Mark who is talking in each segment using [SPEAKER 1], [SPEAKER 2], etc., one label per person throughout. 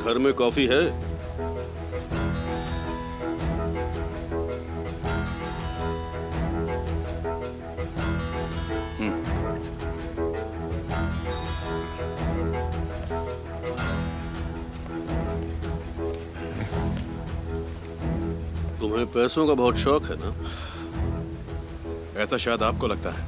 [SPEAKER 1] घर में कॉफी है? तुम्हें पैसों का बहुत शौक है ना?
[SPEAKER 2] ऐसा शायद आपको लगता है।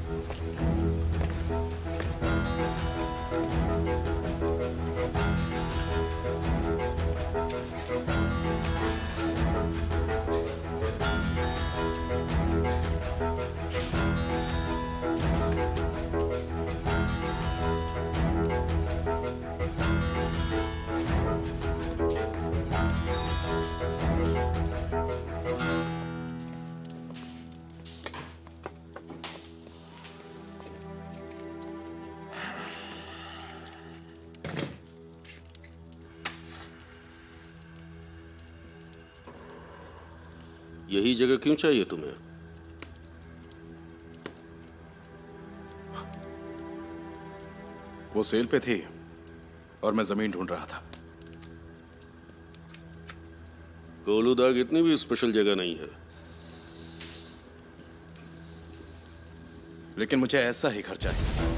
[SPEAKER 1] यही जगह क्यों चाहिए तुम्हें?
[SPEAKER 2] वो सेल पे थी और मैं जमीन ढूंढ रहा था।
[SPEAKER 1] कोलूदाग इतनी भी स्पेशल जगह नहीं है।
[SPEAKER 2] लेकिन मुझे ऐसा ही घर चाहिए।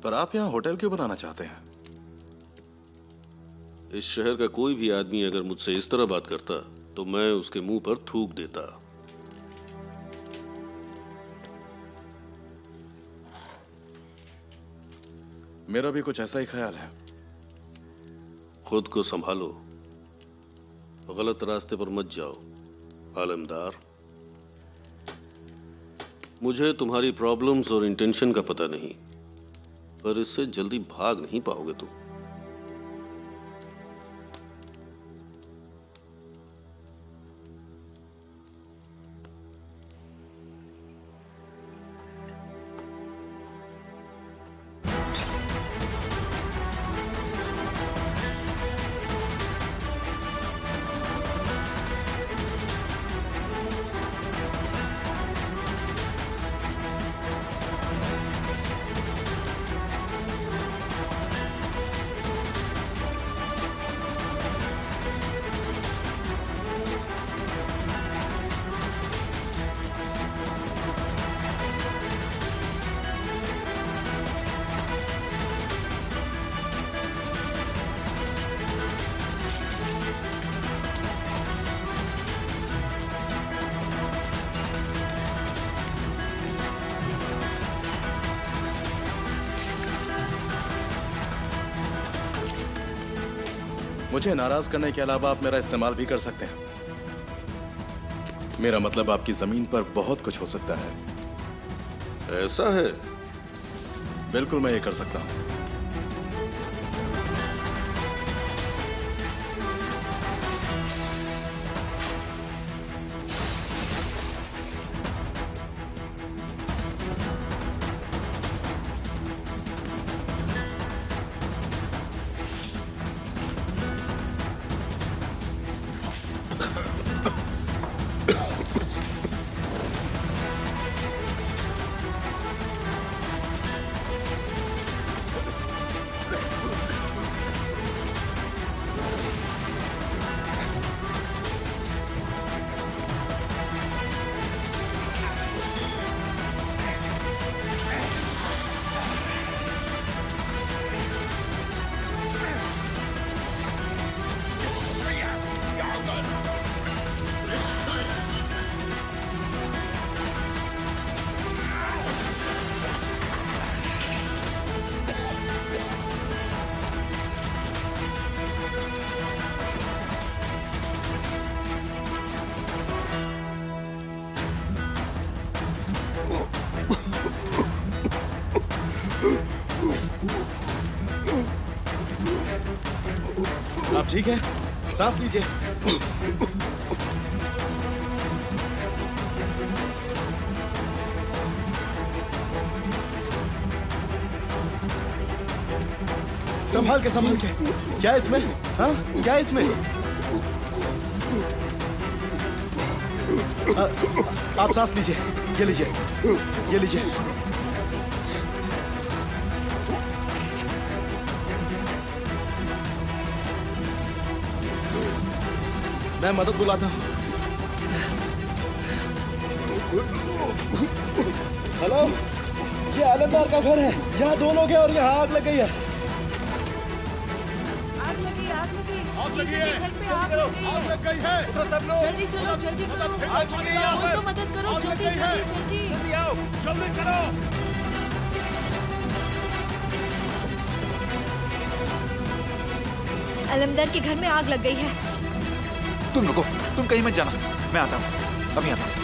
[SPEAKER 2] पर आप यहां होटल क्यों बनाना चाहते हैं?
[SPEAKER 1] इस शहर का कोई भी आदमी अगर मुझसे इस तरह बात करता तो मैं उसके मुंह पर थूक देता।
[SPEAKER 2] मेरा भी कुछ ऐसा ही ख्याल है।
[SPEAKER 1] खुद को संभालो, गलत रास्ते पर मत जाओ आलमदार। मुझे तुम्हारी प्रॉब्लम्स और इंटेंशन का पता नहीं, पर इससे जल्दी भाग नहीं पाओगे तुम।
[SPEAKER 2] मुझे नाराज करने के अलावा आप मेरा इस्तेमाल भी कर सकते हैं। मेरा मतलब आपकी जमीन पर बहुत कुछ हो सकता है।
[SPEAKER 1] ऐसा है?
[SPEAKER 2] बिल्कुल मैं ये कर सकता हूं।
[SPEAKER 3] आप ठीक हैं? सांस लीजिए। संभाल के, संभाल के। क्या है इसमें? हाँ, क्या है इसमें? आप सांस लीजिए। ये लीजिए, ये लीजिए। मैं मदद बुलाता हूँ। हेलो, ये आलमदार का घर है। यहाँ 2 लोग हैं और यहाँ आग लग गई है।
[SPEAKER 4] आग लगी है। आग लग गई है। सब लोग जल्दी चलो, जल्दी करो। आग लगी है। वो तो मदद करो, जल्दी जल्दी जल्दी आओ, जल्दी करो।
[SPEAKER 5] अलमदार के घर में आग लग गई है।
[SPEAKER 6] तुम रुको, तुम कहीं मत जाना, मैं आता हूँ, अभी आता हूँ।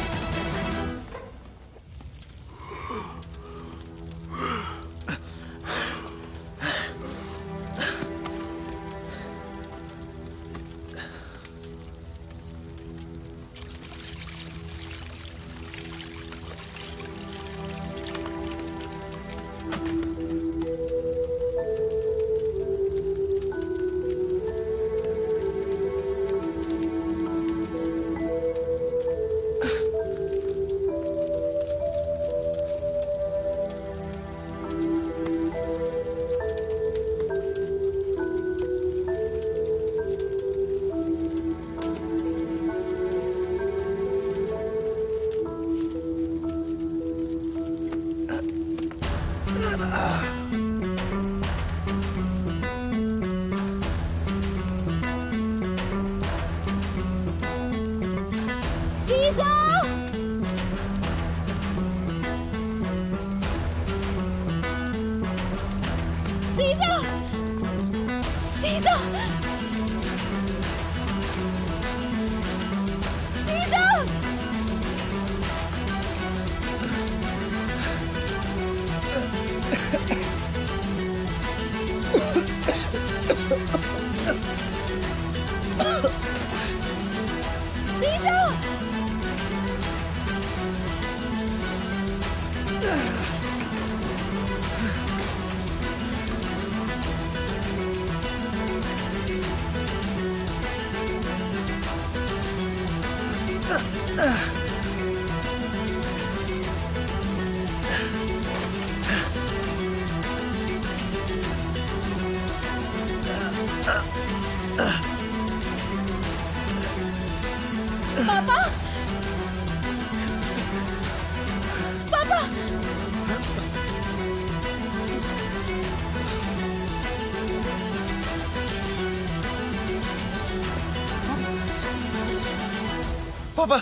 [SPEAKER 6] पापा,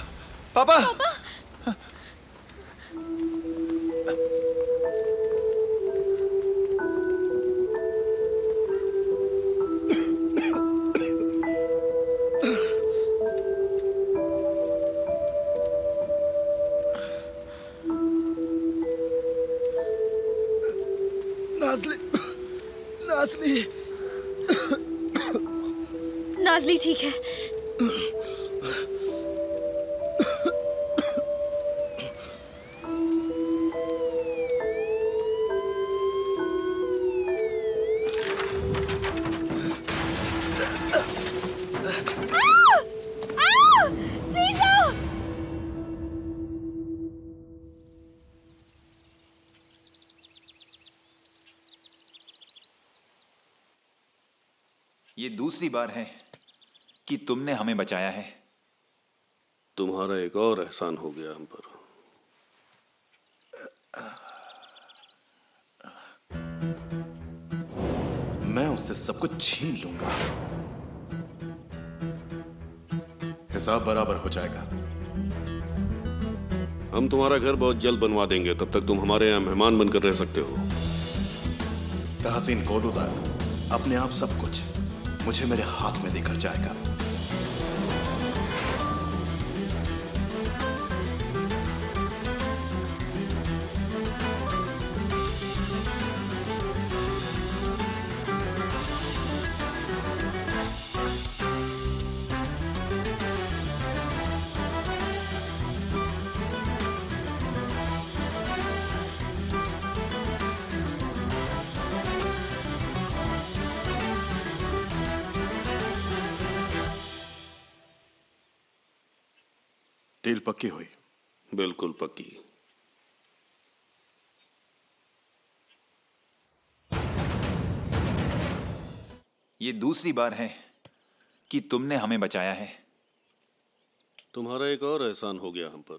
[SPEAKER 6] पापा, पापा।
[SPEAKER 3] नाज़ली, नाज़ली,
[SPEAKER 5] नाज़ली ठीक है।
[SPEAKER 6] ये दूसरी बार है कि तुमने हमें बचाया है।
[SPEAKER 1] तुम्हारा एक और एहसान हो गया हम पर।
[SPEAKER 2] मैं उससे सब कुछ छीन लूंगा। हिसाब बराबर हो जाएगा।
[SPEAKER 1] हम तुम्हारा घर बहुत जल्द बनवा देंगे, तब तक तुम हमारे यहाँ मेहमान बनकर रह सकते हो।
[SPEAKER 2] तहसीन कोलूदार अपने आप सब कुछ मुझे मेरे हाथ में देकर जाएगा। डील पक्की हुई?
[SPEAKER 1] बिल्कुल पक्की।
[SPEAKER 6] ये दूसरी बार है कि तुमने हमें बचाया है।
[SPEAKER 1] तुम्हारा एक और एहसान हो गया हम पर।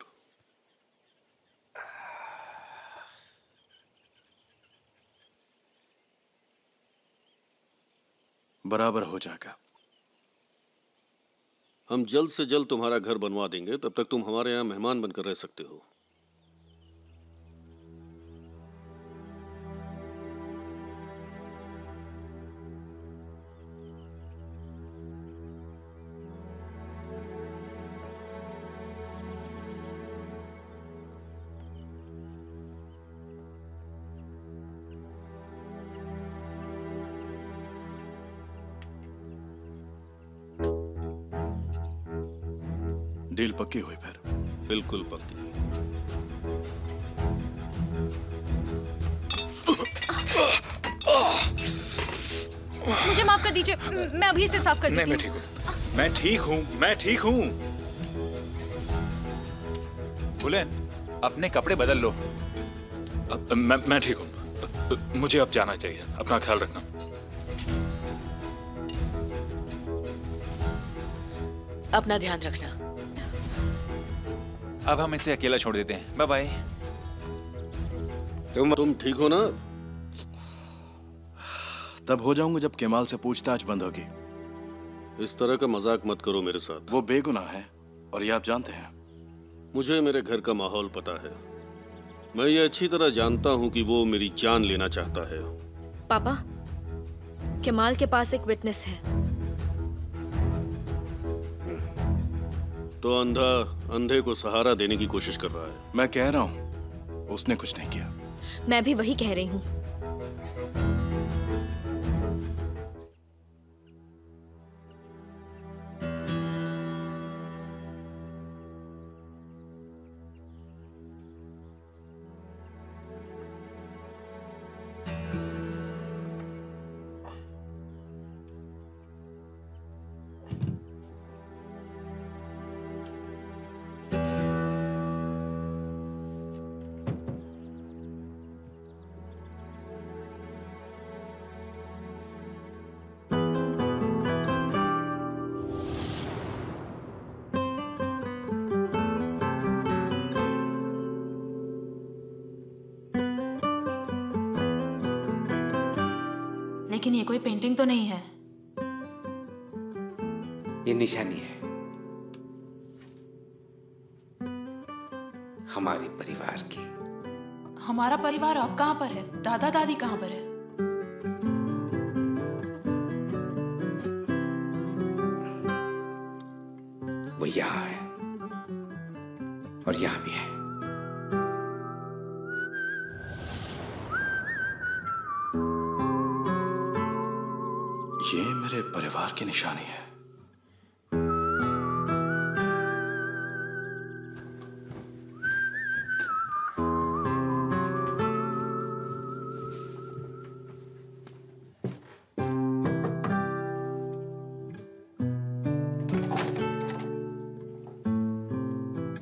[SPEAKER 2] बराबर हो जाएगा।
[SPEAKER 1] हम जल्द से जल्द तुम्हारा घर बनवा देंगे, तब तक तुम हमारे यहाँ मेहमान बनकर रह सकते हो।
[SPEAKER 2] डील पक्की हुई फिर?
[SPEAKER 1] बिल्कुल पक्की।
[SPEAKER 5] मुझे माफ कर दीजिए, मैं अभी से साफ कर देती हूँ।
[SPEAKER 6] मैं ठीक हूँ, मैं ठीक हूँ, मैं ठीक हूँ। बुलेन, अपने कपड़े बदल लो।
[SPEAKER 7] मैं ठीक हूँ, मुझे अब जाना चाहिए। अपना ख्याल रखना।
[SPEAKER 8] अपना ध्यान रखना।
[SPEAKER 6] अब हम इसे अकेला छोड़ देते हैं। Bye bye.
[SPEAKER 1] तुम ठीक हो ना?
[SPEAKER 2] तब हो जाऊंगा जब केमाल से पूछताछ बंद होगी।
[SPEAKER 1] इस तरह का मजाक मत करो मेरे साथ।
[SPEAKER 2] वो बेगुनाह है और ये आप जानते हैं।
[SPEAKER 1] मुझे मेरे घर का माहौल पता है। मैं ये अच्छी तरह जानता हूँ कि वो मेरी जान लेना चाहता है।
[SPEAKER 5] पापा, केमाल के पास एक विटनेस है।
[SPEAKER 1] तो अंधा अंधे को सहारा देने की कोशिश कर रहा है।
[SPEAKER 2] मैं कह रहा हूँ उसने कुछ नहीं किया।
[SPEAKER 5] मैं भी वही कह रही हूँ।
[SPEAKER 9] लेकिन ये कोई पेंटिंग तो नहीं है।
[SPEAKER 10] ये निशानी है हमारे परिवार की।
[SPEAKER 9] हमारा परिवार अब कहाँ पर है? दादा दादी कहाँ पर है?
[SPEAKER 10] वो यहाँ है और यहाँ भी है।
[SPEAKER 2] ये मेरे परिवार की निशानी है।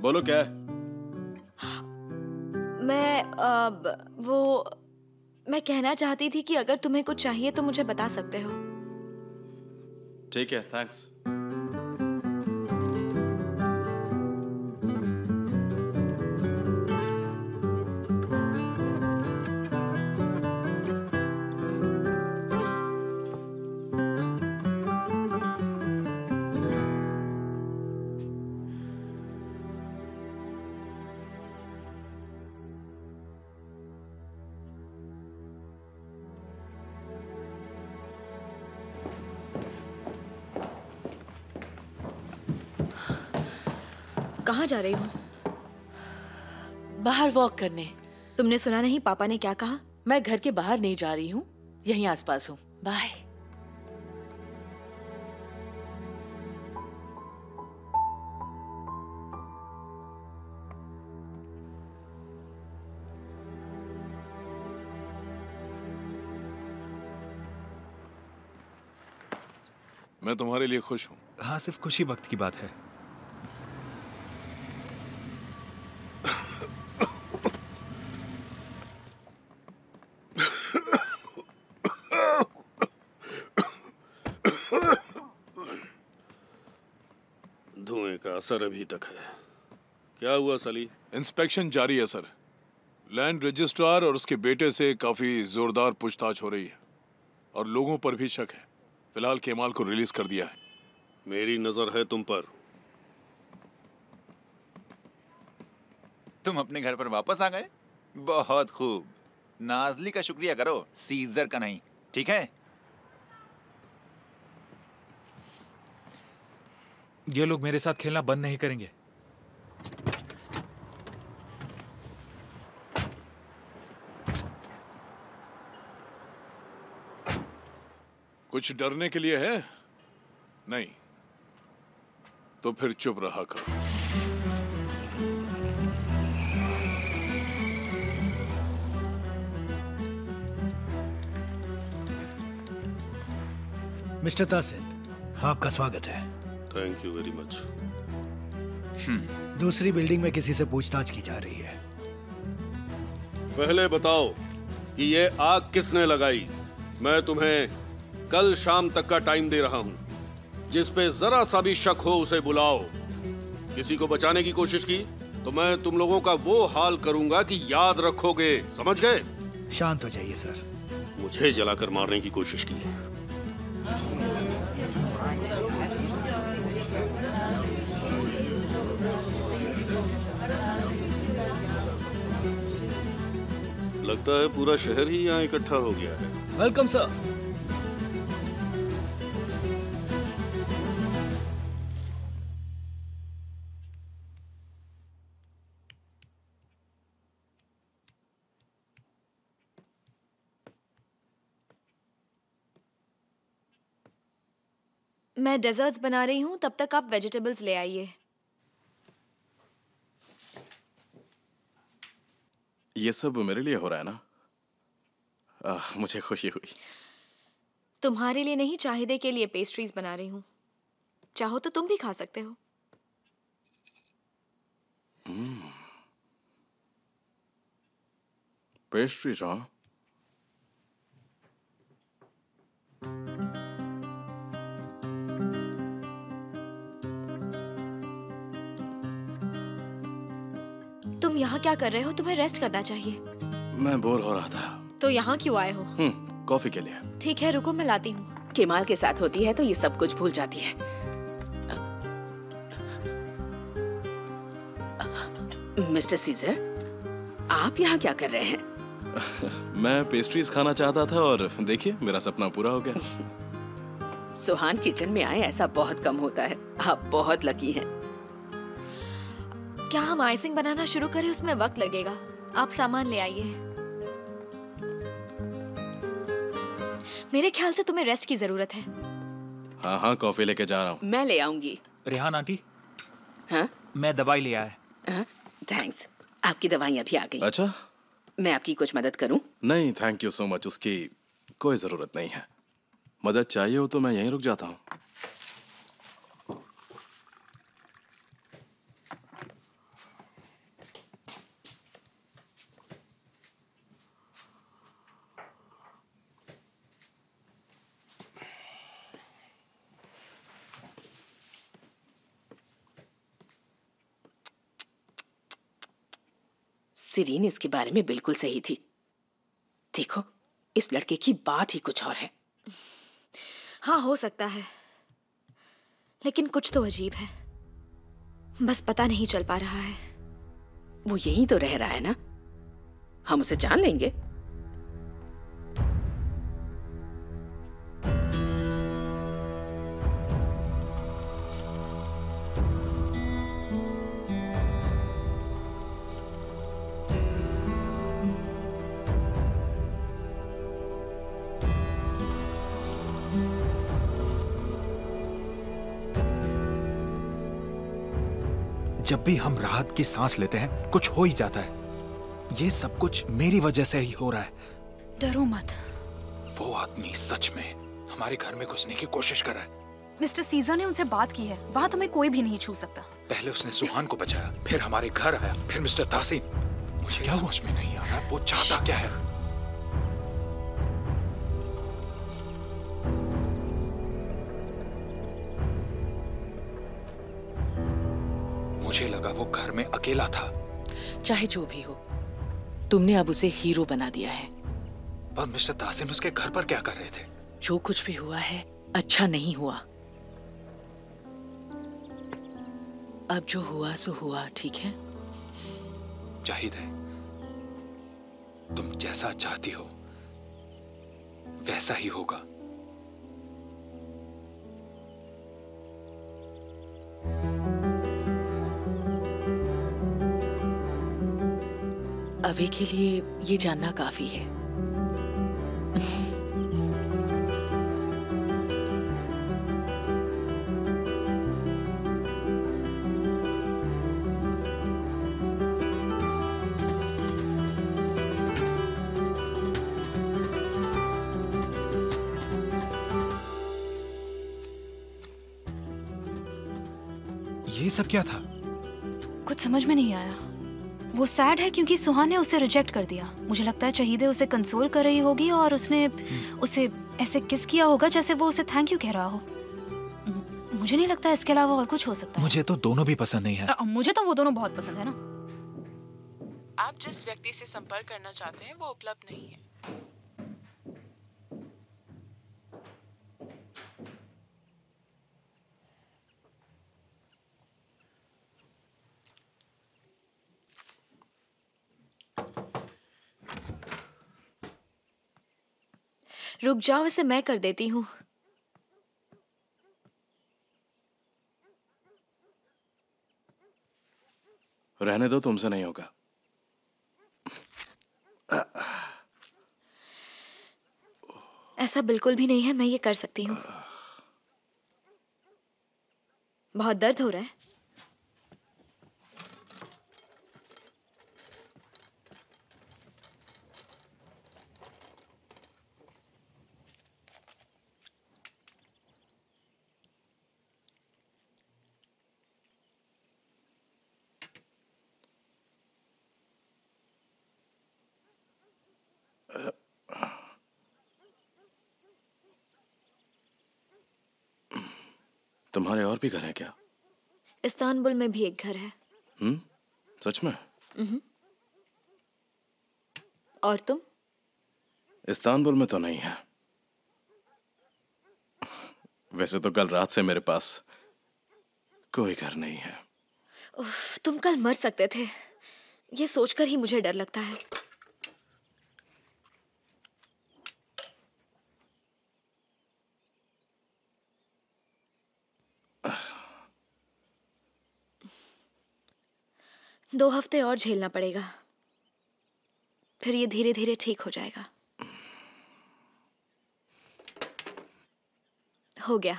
[SPEAKER 2] बोलो क्या है?
[SPEAKER 5] मैं कहना चाहती थी कि अगर तुम्हें कुछ चाहिए तो मुझे बता सकते हो।
[SPEAKER 2] ठीक है, थैंक्स।
[SPEAKER 5] कहाँ जा रही हो?
[SPEAKER 8] बाहर वॉक करने।
[SPEAKER 5] तुमने सुना नहीं पापा ने क्या कहा?
[SPEAKER 8] मैं घर के बाहर नहीं जा रही हूँ, यहीं आसपास हूँ। बाय।
[SPEAKER 11] मैं तुम्हारे लिए खुश हूँ।
[SPEAKER 7] हाँ, सिर्फ खुशी वक्त की बात है।
[SPEAKER 1] धुएं का असर अभी तक है। क्या हुआ सली?
[SPEAKER 11] इंस्पेक्शन जारी है सर। लैंड रजिस्ट्रार और उसके बेटे से काफी जोरदार पूछताछ हो रही है और लोगों पर भी शक है। फिलहाल केमाल को रिलीज कर दिया है।
[SPEAKER 1] मेरी नजर है तुम पर।
[SPEAKER 6] तुम अपने घर पर वापस आ गए? बहुत खूब। नाजली का शुक्रिया करो, सीजर का नहीं, ठीक है?
[SPEAKER 7] ये लोग मेरे साथ खेलना बंद नहीं करेंगे।
[SPEAKER 11] कुछ डरने के लिए है? नहीं तो फिर चुप रहा करो।
[SPEAKER 3] मिस्टर तासिन, आपका स्वागत है।
[SPEAKER 1] Thank you very much.
[SPEAKER 3] दूसरी बिल्डिंग में किसी से पूछताछ की जा रही है।
[SPEAKER 1] पहले बताओ कि ये आग किसने लगाई? मैं तुम्हें कल शाम तक का टाइम दे रहा हूं। जिस पे जरा सा भी शक हो उसे बुलाओ। किसी को बचाने की कोशिश की तो मैं तुम लोगों का वो हाल करूंगा कि याद रखोगे। समझ गए?
[SPEAKER 3] शांत हो जाइए सर।
[SPEAKER 1] मुझे जलाकर मारने की कोशिश की। लगता है पूरा शहर ही यहाँ इकट्ठा हो गया है।
[SPEAKER 3] Welcome sir.
[SPEAKER 5] मैं डेजर्ट्स बना रही हूँ, तब तक आप वेजिटेबल्स ले आइए।
[SPEAKER 2] ये सब मेरे लिए हो रहा है ना? मुझे खुशी हुई।
[SPEAKER 5] तुम्हारे लिए नहीं, चाहिदे के लिए पेस्ट्रीज बना रही हूँ। चाहो तो तुम भी खा सकते हो।
[SPEAKER 2] पेस्ट्रीज? हाँ,
[SPEAKER 5] तुम यहाँ क्या कर रहे हो? तुम्हें रेस्ट करना चाहिए।
[SPEAKER 2] मैं बोर हो रहा था।
[SPEAKER 5] तो यहाँ क्यों आए हो?
[SPEAKER 2] कॉफी के लिए।
[SPEAKER 5] ठीक है, रुको मैं लाती हूँ।
[SPEAKER 8] केमाल के साथ होती है तो ये सब कुछ भूल जाती है। मिस्टर सीजर, आप यहाँ क्या कर रहे हैं?
[SPEAKER 2] मैं पेस्ट्रीज खाना चाहता था और देखिए मेरा सपना पूरा हो गया।
[SPEAKER 8] सुहान किचन में आए ऐसा बहुत कम होता है। आप बहुत लकी हैं।
[SPEAKER 5] क्या हम आइसिंग बनाना शुरू करें? उसमें वक्त लगेगा। आप सामान ले आइए। मेरे ख्याल से तुम्हें रेस्ट की जरूरत है।
[SPEAKER 2] हाँ हाँ, कॉफी लेके जा रहा हूँ।
[SPEAKER 8] मैं ले आऊंगी।
[SPEAKER 7] रेहान आंटी,
[SPEAKER 8] हाँ?
[SPEAKER 7] मैं दवाई ले आया।
[SPEAKER 8] हाँ? थैंक्स। आपकी दवाई अभी आ गई।
[SPEAKER 2] अच्छा,
[SPEAKER 8] मैं आपकी कुछ मदद करूं?
[SPEAKER 2] नहीं थैंक यू सो मच, उसकी कोई जरूरत नहीं है। मदद चाहिए हो तो मैं यहीं रुक जाता हूँ।
[SPEAKER 8] सिरीन इसके बारे में बिल्कुल सही थी। देखो, इस लड़के की बात ही कुछ और है।
[SPEAKER 5] हाँ, हो सकता है, लेकिन कुछ तो अजीब है। बस पता नहीं चल पा रहा है।
[SPEAKER 8] वो यहीं तो रह रहा है ना? हम उसे जान लेंगे।
[SPEAKER 7] जब भी हम राहत की सांस लेते हैं कुछ हो ही जाता है। ये सब कुछ मेरी वजह से ही हो रहा है।
[SPEAKER 9] डरो मत।
[SPEAKER 7] वो आदमी सच में हमारे घर में घुसने की कोशिश कर रहा है।
[SPEAKER 9] मिस्टर सीजर ने उनसे बात की है। वहाँ तुम्हें कोई भी नहीं छू सकता।
[SPEAKER 7] पहले उसने सुहान को बचाया, फिर हमारे घर आया, फिर मिस्टर तासीन। मुझे क्या समझ में नहीं आ रहा वो चाहता क्या है। मुझे लगा वो घर में अकेला था।
[SPEAKER 8] चाहे जो भी हो, तुमने अब उसे हीरो बना दिया है।
[SPEAKER 7] पर मिस्टर तासिन उसके घर पर क्या कर रहे थे?
[SPEAKER 8] जो कुछ भी हुआ है अच्छा नहीं हुआ। अब जो हुआ सो हुआ, ठीक है?
[SPEAKER 7] जाहिद है, तुम जैसा चाहती हो वैसा ही होगा।
[SPEAKER 8] अभी के लिए ये जानना काफी है।
[SPEAKER 7] ये सब क्या था?
[SPEAKER 9] कुछ समझ में नहीं आया। वो सैड है क्योंकि सुहान ने उसे रिजेक्ट कर दिया। मुझे लगता है शहीदे उसे कंसोल कर रही होगी और उसने उसे ऐसे किस किया होगा जैसे वो उसे थैंक यू कह रहा हो। मुझे नहीं लगता इसके अलावा और कुछ हो सकता है।
[SPEAKER 7] मुझे तो दोनों भी पसंद नहीं है।
[SPEAKER 9] मुझे तो वो दोनों बहुत पसंद है ना।
[SPEAKER 12] आप जिस व्यक्ति से संपर्क करना चाहते हैं वो उपलब्ध नहीं है।
[SPEAKER 5] रुक जाओ, इसे मैं कर देती हूँ।
[SPEAKER 2] रहने दो, तुमसे नहीं होगा।
[SPEAKER 5] ऐसा बिल्कुल भी नहीं है, मैं ये कर सकती हूँ। बहुत दर्द हो रहा है।
[SPEAKER 2] तुम्हारे और भी घर हैं क्या?
[SPEAKER 5] इस्तांबुल में भी एक घर है।
[SPEAKER 2] सच में?
[SPEAKER 5] और तुम?
[SPEAKER 2] इस्तांबुल में तो नहीं है। वैसे तो कल रात से मेरे पास कोई घर नहीं है।
[SPEAKER 5] उफ, तुम कल मर सकते थे। ये सोचकर ही मुझे डर लगता है। दो हफ्ते और झेलना पड़ेगा, फिर ये धीरे धीरे ठीक हो जाएगा। हो गया।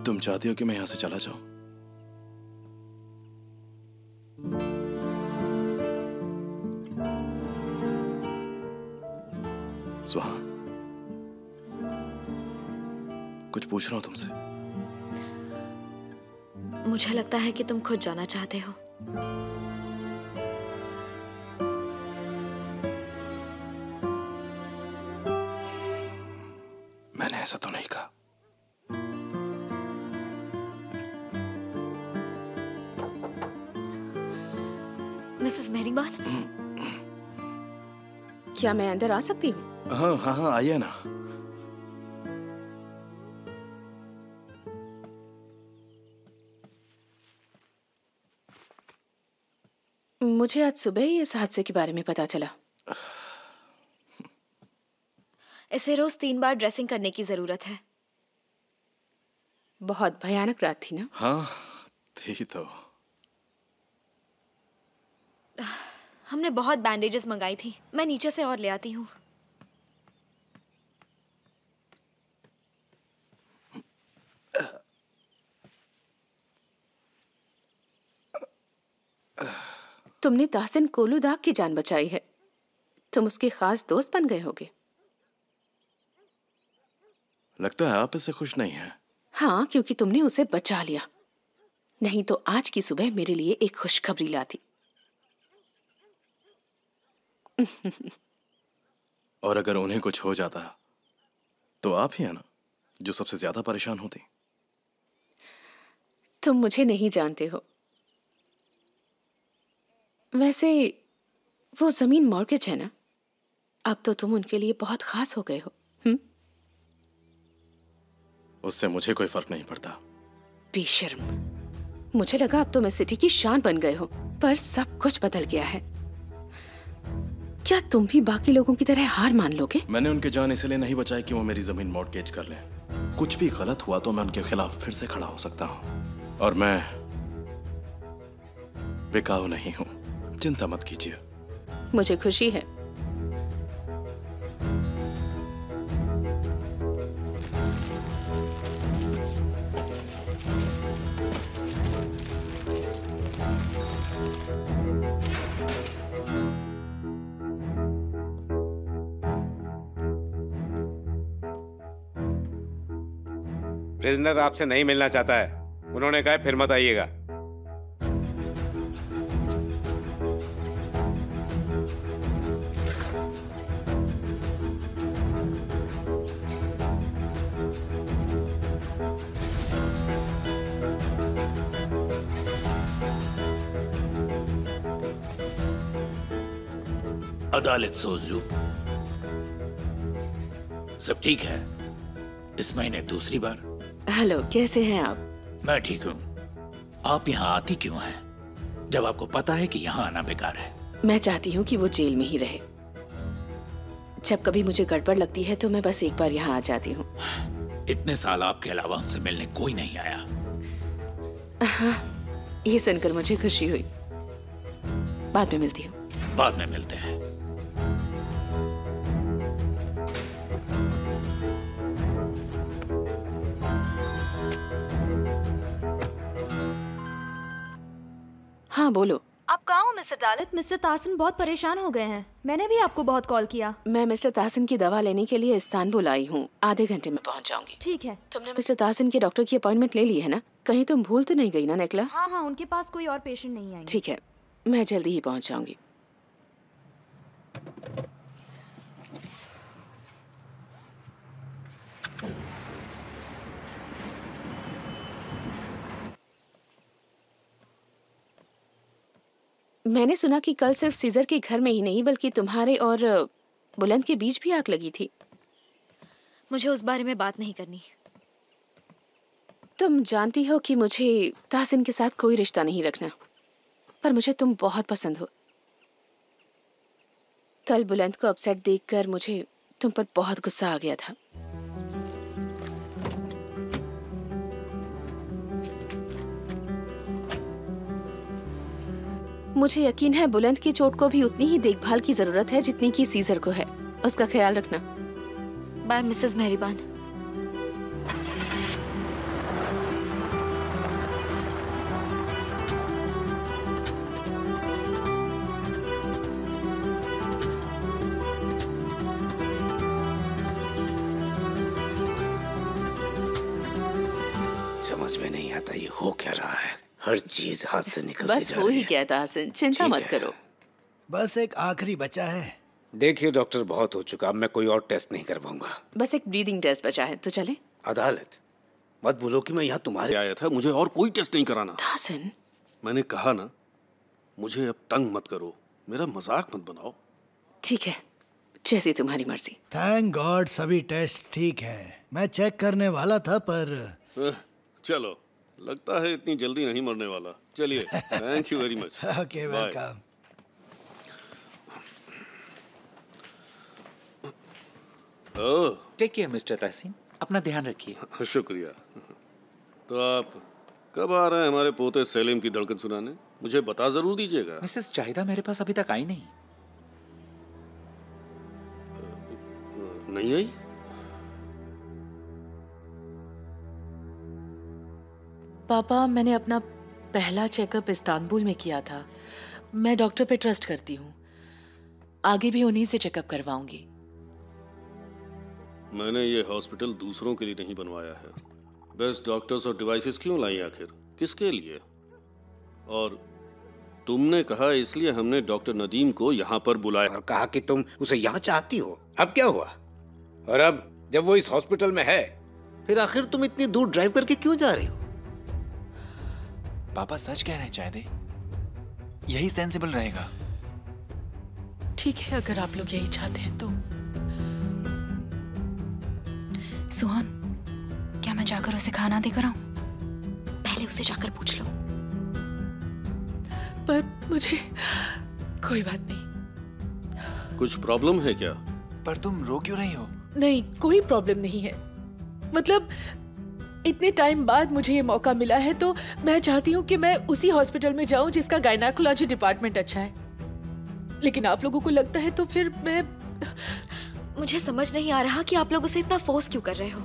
[SPEAKER 2] तुम चाहती हो कि मैं यहां से चला जाऊं? सुहान, कुछ पूछ रहा हूं तुमसे।
[SPEAKER 5] मुझे लगता है कि तुम खुद जाना चाहते हो।
[SPEAKER 2] मैंने ऐसा तो नहीं कहा।
[SPEAKER 5] मिसेस मेहरीबान,
[SPEAKER 8] क्या मैं अंदर आ सकती हूँ?
[SPEAKER 2] हाँ हाँ हाँ, आइए ना।
[SPEAKER 8] मुझे आज सुबह ही इस हादसे के बारे में पता चला।
[SPEAKER 5] इसे रोज 3 बार ड्रेसिंग करने की जरूरत है।
[SPEAKER 8] बहुत भयानक रात थी ना?
[SPEAKER 2] हाँ थी तो।
[SPEAKER 5] हमने बहुत बैंडेजेस मंगाई थी, मैं नीचे से और ले आती हूँ।
[SPEAKER 8] तुमने ताहसिन कोलूदाग की जान बचाई है। तुम उसके खास दोस्त बन गए होगे।
[SPEAKER 2] लगता है आप इससे खुश नहीं हैं।
[SPEAKER 8] हाँ, क्योंकि तुमने उसे बचा लिया। नहीं तो आज की सुबह मेरे लिए एक खुशखबरी लाती।
[SPEAKER 2] और अगर उन्हें कुछ हो जाता तो आप ही है ना जो सबसे ज्यादा परेशान होती।
[SPEAKER 8] तुम मुझे नहीं जानते हो। वैसे वो जमीन मॉर्गेज है ना, अब तो तुम उनके लिए बहुत खास हो गए हो।
[SPEAKER 2] उससे मुझे कोई फर्क नहीं पड़ता।
[SPEAKER 8] बेशर्म, मुझे लगा अब तुम इस सिटी की शान बन गए हो, पर सब कुछ बदल गया है। क्या तुम भी बाकी लोगों की तरह हार मान लोगे?
[SPEAKER 2] मैंने उनके जान इसलिए नहीं बचाई कि वो मेरी जमीन मॉर्गेज कर लें। कुछ भी गलत हुआ तो मैं उनके खिलाफ फिर से खड़ा हो सकता हूँ, और मैं बिकाऊ नहीं हूँ। चिंता मत कीजिए।
[SPEAKER 8] मुझे खुशी है।
[SPEAKER 13] प्रिजनर आपसे नहीं मिलना चाहता है। उन्होंने कहा फिर मत आइएगा।
[SPEAKER 14] अदालत सोच लू। सब ठीक है। इस महीने दूसरी बार।
[SPEAKER 8] हेलो, कैसे हैं आप?
[SPEAKER 14] मैं ठीक हूँ। आप यहाँ आती क्यों हैं जब आपको पता है कि यहाँ आना बेकार है?
[SPEAKER 8] मैं चाहती हूँ कि वो जेल में ही रहे। जब कभी मुझे गड़बड़ लगती है तो मैं बस एक बार यहाँ आ जाती हूँ।
[SPEAKER 14] इतने साल आपके अलावा उनसे मिलने कोई नहीं आया।
[SPEAKER 8] हाँ, ये सुनकर मुझे खुशी हुई। बाद में मिलती हूँ।
[SPEAKER 14] बाद में मिलते हैं। हाँ बोलो।
[SPEAKER 9] आप कहाँ हो मिस्टर तालिब? मिस्टर ताहसिन बहुत परेशान हो गए हैं। मैंने भी आपको बहुत कॉल किया।
[SPEAKER 8] मैं मिस्टर ताहसिन की दवा लेने के लिए इस्तांबुल आई हूँ। आधे घंटे में पहुँच जाऊंगी।
[SPEAKER 9] ठीक है।
[SPEAKER 8] तुमने मिस्टर ताहसिन के डॉक्टर की अपॉइंटमेंट ले ली है ना? कहीं तुम भूल तो नहीं गई ना निकला?
[SPEAKER 9] हाँ हाँ, उनके पास कोई और पेशेंट नहीं आएंगे।
[SPEAKER 8] ठीक है, मैं जल्दी ही पहुँच जाऊंगी। मैंने सुना कि कल सिर्फ सीजर के घर में ही नहीं बल्कि तुम्हारे और बुलंद के बीच भी आग लगी थी।
[SPEAKER 5] मुझे उस बारे में बात नहीं करनी।
[SPEAKER 8] तुम जानती हो कि मुझे ताहसिन के साथ कोई रिश्ता नहीं रखना, पर मुझे तुम बहुत पसंद हो। कल बुलंद को अपसेट देखकर मुझे तुम पर बहुत गुस्सा आ गया था। मुझे यकीन है बुलंद की चोट को भी उतनी ही देखभाल की जरूरत है जितनी की सीजर को है। उसका ख्याल रखना।
[SPEAKER 5] Bye Mrs Mehriban.
[SPEAKER 10] समझ में नहीं आता ये हो क्या रहा है। हर चीज हाथ से निकलती
[SPEAKER 8] बस
[SPEAKER 10] जा
[SPEAKER 8] हो
[SPEAKER 10] रही
[SPEAKER 8] ही
[SPEAKER 10] है।
[SPEAKER 8] गया ताहसिन, चिंता मत करो।
[SPEAKER 3] बस एक आखिरी बचा है।
[SPEAKER 10] देखिए डॉक्टर, बहुत हो चुका। अब मैं कोई और टेस्ट नहीं करवाऊंगा।
[SPEAKER 8] बस एक ब्रीदिंग टेस्ट बचा है, तो चले।
[SPEAKER 10] अदालत, मत बोलो कि मैं यहाँ तुम्हारे
[SPEAKER 1] आया था। मुझे और कोई टेस्ट नहीं कराना।
[SPEAKER 8] ताहसिन,
[SPEAKER 1] मैंने कहा ना, मुझे अब तंग मत करो। मेरा मजाक मत बनाओ।
[SPEAKER 8] ठीक है, जैसी तुम्हारी मर्जी।
[SPEAKER 3] थैंक गॉड सभी टेस्ट ठीक है। मैं चेक करने वाला था पर
[SPEAKER 1] चलो, लगता है इतनी जल्दी नहीं मरने वाला। चलिए, thank you very much.
[SPEAKER 3] Okay, welcome.
[SPEAKER 6] Take care Mister Tahsin, अपना ध्यान रखिए।
[SPEAKER 1] शुक्रिया। तो आप कब आ रहे हैं हमारे पोते सेलिम की धड़कन सुनाने? मुझे बता जरूर दीजिएगा।
[SPEAKER 6] मिसेस जाहिदा मेरे पास अभी तक आई नहीं।
[SPEAKER 1] नहीं आई?
[SPEAKER 12] पापा, मैंने अपना पहला चेकअप इस्तांबुल में किया था। मैं डॉक्टर पे ट्रस्ट करती हूँ। आगे भी उन्हीं से चेकअप करवाऊंगी।
[SPEAKER 1] मैंने ये हॉस्पिटल दूसरों के लिए नहीं बनवाया है। बेस्ट डॉक्टर्स और डिवाइसेस क्यों लाई आखिर? किसके लिए? और तुमने कहा इसलिए हमने डॉक्टर नदीम को यहाँ पर बुलाया
[SPEAKER 10] और कहा कि तुम उसे यहाँ चाहती हो। अब क्या हुआ? और अब जब वो इस हॉस्पिटल में है, फिर आखिर तुम इतनी दूर ड्राइव करके क्यों जा रही हो?
[SPEAKER 6] पापा सच कह रहे हैं चाहते, यही सेंसिबल रहेगा।
[SPEAKER 12] ठीक है, अगर आप लोग यही चाहते हैं तो।
[SPEAKER 9] सुहान, क्या मैं जाकर उसे खाना देकर आऊं?
[SPEAKER 5] पहले उसे जाकर पूछ लो।
[SPEAKER 12] पर मुझे कोई बात नहीं।
[SPEAKER 1] कुछ प्रॉब्लम है क्या?
[SPEAKER 6] पर तुम रो क्यों रही हो?
[SPEAKER 12] नहीं, कोई प्रॉब्लम नहीं है। मतलब इतने टाइम बाद मुझे ये मौका मिला है तो मैं चाहती हूँ कि मैं उसी हॉस्पिटल में जाऊं जिसका गायनेकोलॉजी डिपार्टमेंट अच्छा है। लेकिन आप लोगों को लगता है तो फिर मैं...
[SPEAKER 5] मुझे समझ नहीं आ रहा कि आप लोग उसे इतना फोर्स क्यों कर रहे हो।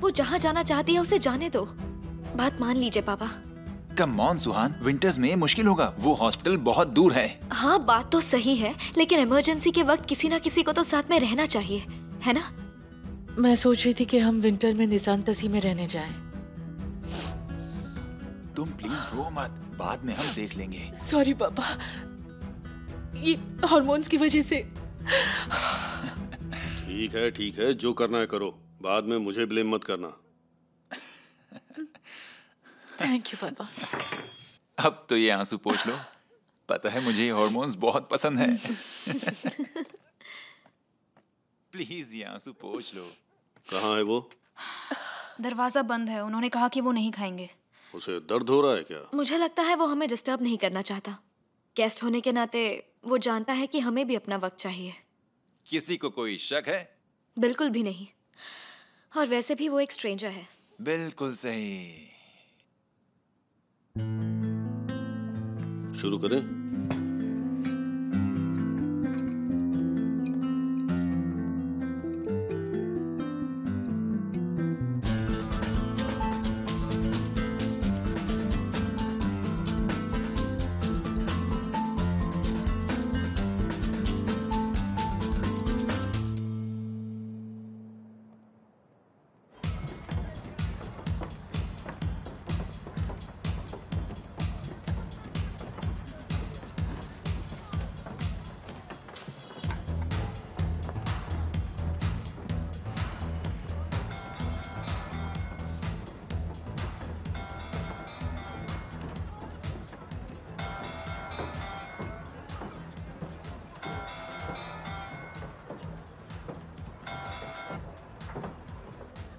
[SPEAKER 5] वो जहाँ जाना चाहती है उसे जाने दो। बात मान लीजिए पापा।
[SPEAKER 6] कम ऑन सुहान, विंटर्स में मुश्किल होगा। वो हॉस्पिटल बहुत दूर है।
[SPEAKER 5] हाँ, बात तो सही है, लेकिन इमरजेंसी के वक्त किसी ना किसी को तो साथ में रहना चाहिए, है ना?
[SPEAKER 12] मैं सोच रही थी कि हम विंटर में निशान तसी में रहने जाएं।
[SPEAKER 6] तुम प्लीज रो मत, बाद में हम देख लेंगे।
[SPEAKER 12] सॉरी पापा, ये हार्मोन्स की वजह से।
[SPEAKER 1] ठीक है, जो करना है करो। बाद में मुझे ब्लेम मत करना।
[SPEAKER 12] थैंक यू पापा।
[SPEAKER 6] अब तो ये आंसू पोंछ लो। पता है मुझे ये हार्मोन्स बहुत पसंद है। प्लीज ये आंसू पोंछ लो।
[SPEAKER 1] कहाँ है वो?
[SPEAKER 9] दरवाजा बंद है। उन्होंने कहा कि वो नहीं खाएंगे।
[SPEAKER 1] उसे दर्द हो रहा है क्या?
[SPEAKER 5] मुझे लगता है वो हमें डिस्टर्ब नहीं करना चाहता। गेस्ट होने के नाते वो जानता है कि हमें भी अपना वक्त चाहिए।
[SPEAKER 6] किसी को कोई शक है?
[SPEAKER 5] बिल्कुल भी नहीं। और वैसे भी वो एक स्ट्रेंजर है।
[SPEAKER 6] बिल्कुल सही।
[SPEAKER 1] शुरू करें?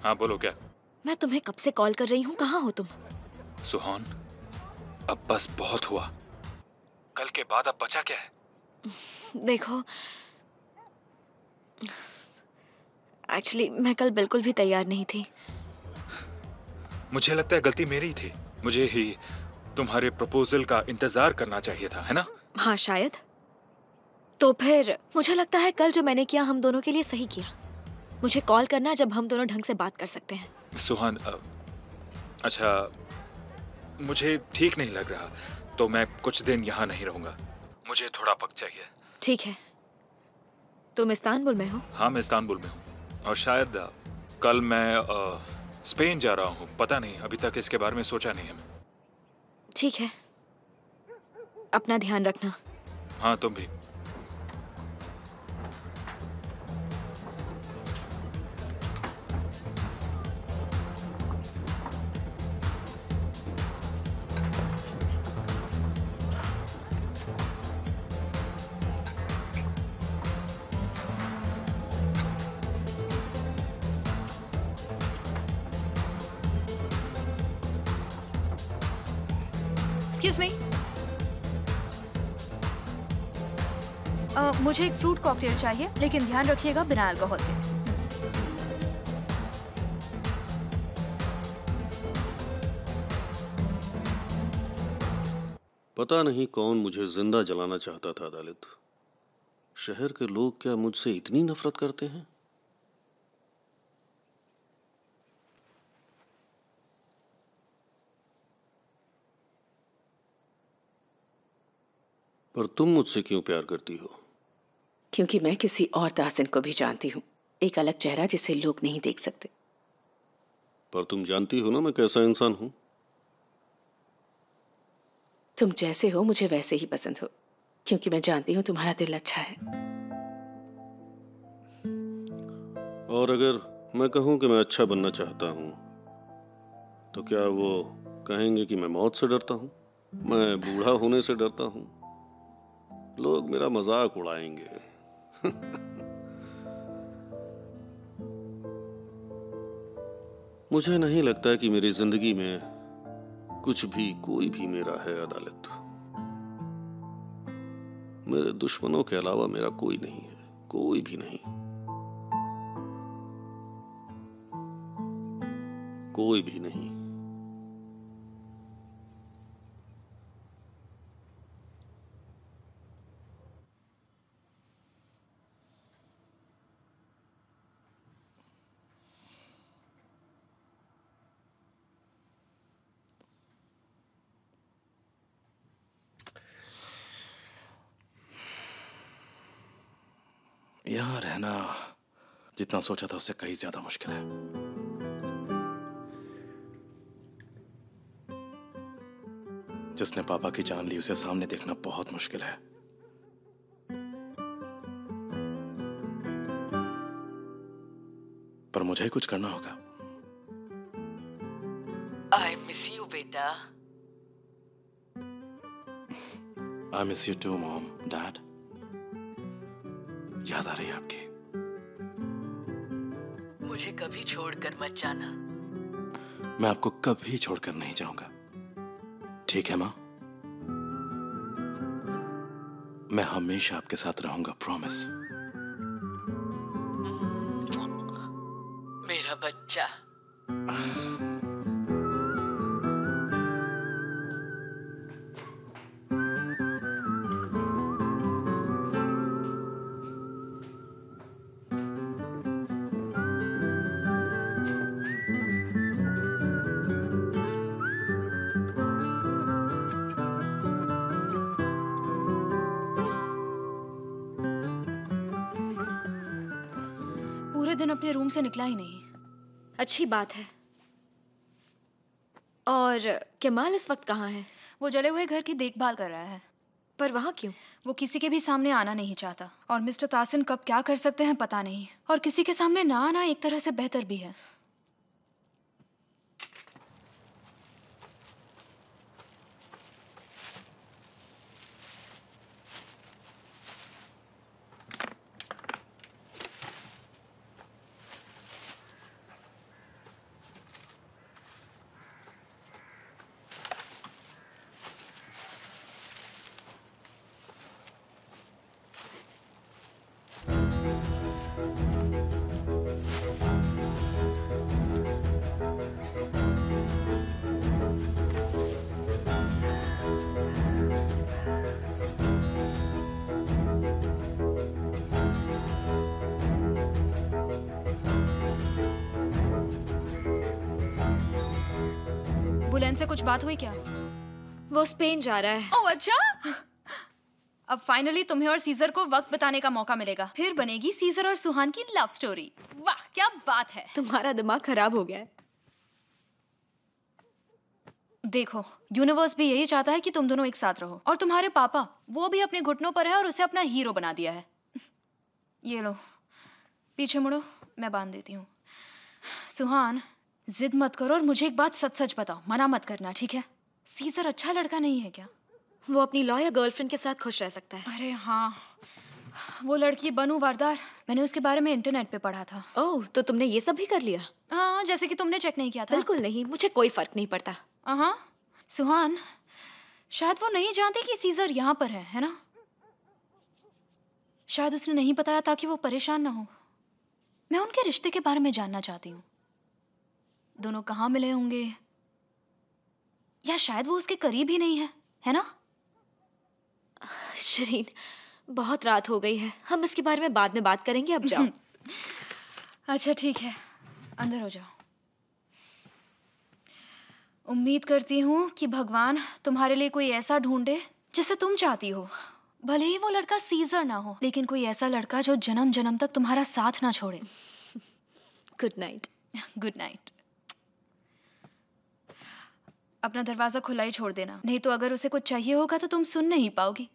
[SPEAKER 7] हाँ बोलो। क्या?
[SPEAKER 5] मैं तुम्हें कब से कॉल कर रही हूँ, कहाँ हो तुम?
[SPEAKER 7] सुहान, अब बस बहुत हुआ। कल के बाद अब बचा क्या है?
[SPEAKER 5] देखो, एक्चुअली मैं कल बिल्कुल भी तैयार नहीं थी।
[SPEAKER 7] मुझे लगता है गलती मेरी ही थी। मुझे ही तुम्हारे प्रपोजल का इंतजार करना चाहिए था, है ना?
[SPEAKER 5] हाँ शायद। तो फिर मुझे लगता है कल जो मैंने किया हम दोनों के लिए सही किया। मुझे कॉल करना जब हम दोनों ढंग से बात कर सकते हैं।
[SPEAKER 7] सुहान, अच्छा, मुझे ठीक नहीं लग रहा, तो मैं कुछ दिन यहाँ नहीं रहूंगा। मुझे थोड़ा वक्त चाहिए।
[SPEAKER 5] ठीक है। तुम इस्तांबुल में हो?
[SPEAKER 7] हाँ, मैं इस्तांबुल में हूँ और शायद कल मैं स्पेन जा रहा हूँ। पता नहीं, अभी तक इसके बारे में सोचा नहीं है।
[SPEAKER 5] ठीक है, अपना ध्यान रखना।
[SPEAKER 7] हाँ, तुम भी।
[SPEAKER 9] Excuse me. मुझे एक फ्रूट कॉकटेल चाहिए, लेकिन ध्यान रखिएगा बिना अल्कोहल के।
[SPEAKER 1] पता नहीं कौन मुझे जिंदा जलाना चाहता था अदालत। शहर के लोग क्या मुझसे इतनी नफरत करते हैं? पर तुम मुझसे क्यों प्यार करती हो?
[SPEAKER 8] क्योंकि मैं किसी और ताहसिन को भी जानती हूँ, एक अलग चेहरा जिसे लोग नहीं देख सकते।
[SPEAKER 1] पर तुम जानती हो ना मैं कैसा इंसान हूं।
[SPEAKER 8] तुम जैसे हो मुझे वैसे ही पसंद हो, क्योंकि मैं जानती हूँ तुम्हारा दिल अच्छा है।
[SPEAKER 1] और अगर मैं कहूं कि मैं अच्छा बनना चाहता हूं, तो क्या वो कहेंगे कि मैं मौत से डरता हूं, मैं बूढ़ा होने से डरता हूं? लोग मेरा मजाक उड़ाएंगे। मुझे नहीं लगता कि मेरी जिंदगी में कुछ भी कोई भी मेरा है अदालत। मेरे दुश्मनों के अलावा मेरा कोई नहीं है, कोई भी नहीं, कोई भी नहीं।
[SPEAKER 2] यहाँ रहना जितना सोचा था उससे कहीं ज्यादा मुश्किल है। जिसने पापा की जान ली उसे सामने देखना बहुत मुश्किल है। पर मुझे ही कुछ करना होगा।
[SPEAKER 15] I miss you, बेटा।
[SPEAKER 2] I miss you too, Mom, Dad। याद आ रही है आपकी।
[SPEAKER 15] मुझे कभी छोड़कर मत जाना।
[SPEAKER 2] मैं आपको कभी छोड़कर नहीं जाऊंगा, ठीक है माँ? मैं हमेशा आपके साथ रहूंगा, प्रॉमिस।
[SPEAKER 15] मेरा बच्चा।
[SPEAKER 9] पूरे दिन अपने रूम से निकला ही नहीं।
[SPEAKER 5] अच्छी बात है। और केमाल इस वक्त कहाँ है?
[SPEAKER 9] वो जले हुए घर की देखभाल कर रहा है।
[SPEAKER 5] पर वहाँ क्यों?
[SPEAKER 9] वो किसी के भी सामने आना नहीं चाहता। और मिस्टर तासिन कब क्या कर सकते हैं पता नहीं। और किसी के सामने ना आना एक तरह से बेहतर भी है। बुलेन से कुछ बात हुई क्या?
[SPEAKER 5] वो स्पेन जा रहा है।
[SPEAKER 9] ओह अच्छा। अब फाइनली तुम्हें और सीजर को वक्त बिताने का मौका मिलेगा। फिर बनेगी सीजर और सुहान की लव स्टोरी। वाह क्या बात है।
[SPEAKER 5] तुम्हारा दिमाग खराब हो गया है।
[SPEAKER 9] देखो यूनिवर्स भी यही चाहता है कि तुम दोनों एक साथ रहो। और तुम्हारे पापा वो भी अपने घुटनों पर है और उसे अपना हीरो बना दिया है। ये लो पीछे मुड़ो, मैं बांध देती हूँ। सुहान जिद मत करो और मुझे एक बात सच सच बताओ, मना मत करना, ठीक है? सीजर अच्छा लड़का नहीं है क्या?
[SPEAKER 5] वो अपनी लॉयर गर्लफ्रेंड के साथ खुश रह सकता है।
[SPEAKER 9] अरे हाँ, वो लड़की बनू वारदार, मैंने उसके बारे में इंटरनेट पे पढ़ा था।
[SPEAKER 5] ओह, तो तुमने ये सब भी कर लिया?
[SPEAKER 9] हाँ, जैसे कि तुमने चेक नहीं किया था।
[SPEAKER 5] बिल्कुल नहीं, मुझे कोई फर्क नहीं पड़ता।
[SPEAKER 9] हाँ सुहान, शायद वो नहीं जानती कि सीजर यहाँ पर है ना? शायद उसने नहीं बताया ताकि वो परेशान ना हो। मैं उनके रिश्ते के बारे में जानना चाहती हूँ। दोनों कहाँ मिले होंगे, या शायद वो उसके करीब ही नहीं है, है ना?
[SPEAKER 5] शरीन, बहुत रात हो गई है, हम इसके बारे में बाद में बात करेंगे, अब जाओ।
[SPEAKER 9] अच्छा ठीक है, अंदर हो जाओ। उम्मीद करती हूँ कि भगवान तुम्हारे लिए कोई ऐसा ढूंढे जिसे तुम चाहती हो। भले ही वो लड़का सीजर ना हो, लेकिन कोई ऐसा लड़का जो जन्म जन्म तक तुम्हारा साथ ना छोड़े।
[SPEAKER 5] Good night.
[SPEAKER 9] Good night. अपना दरवाजा खुला ही छोड़ देना, नहीं तो अगर उसे कुछ चाहिए होगा तो तुम सुन नहीं पाओगी।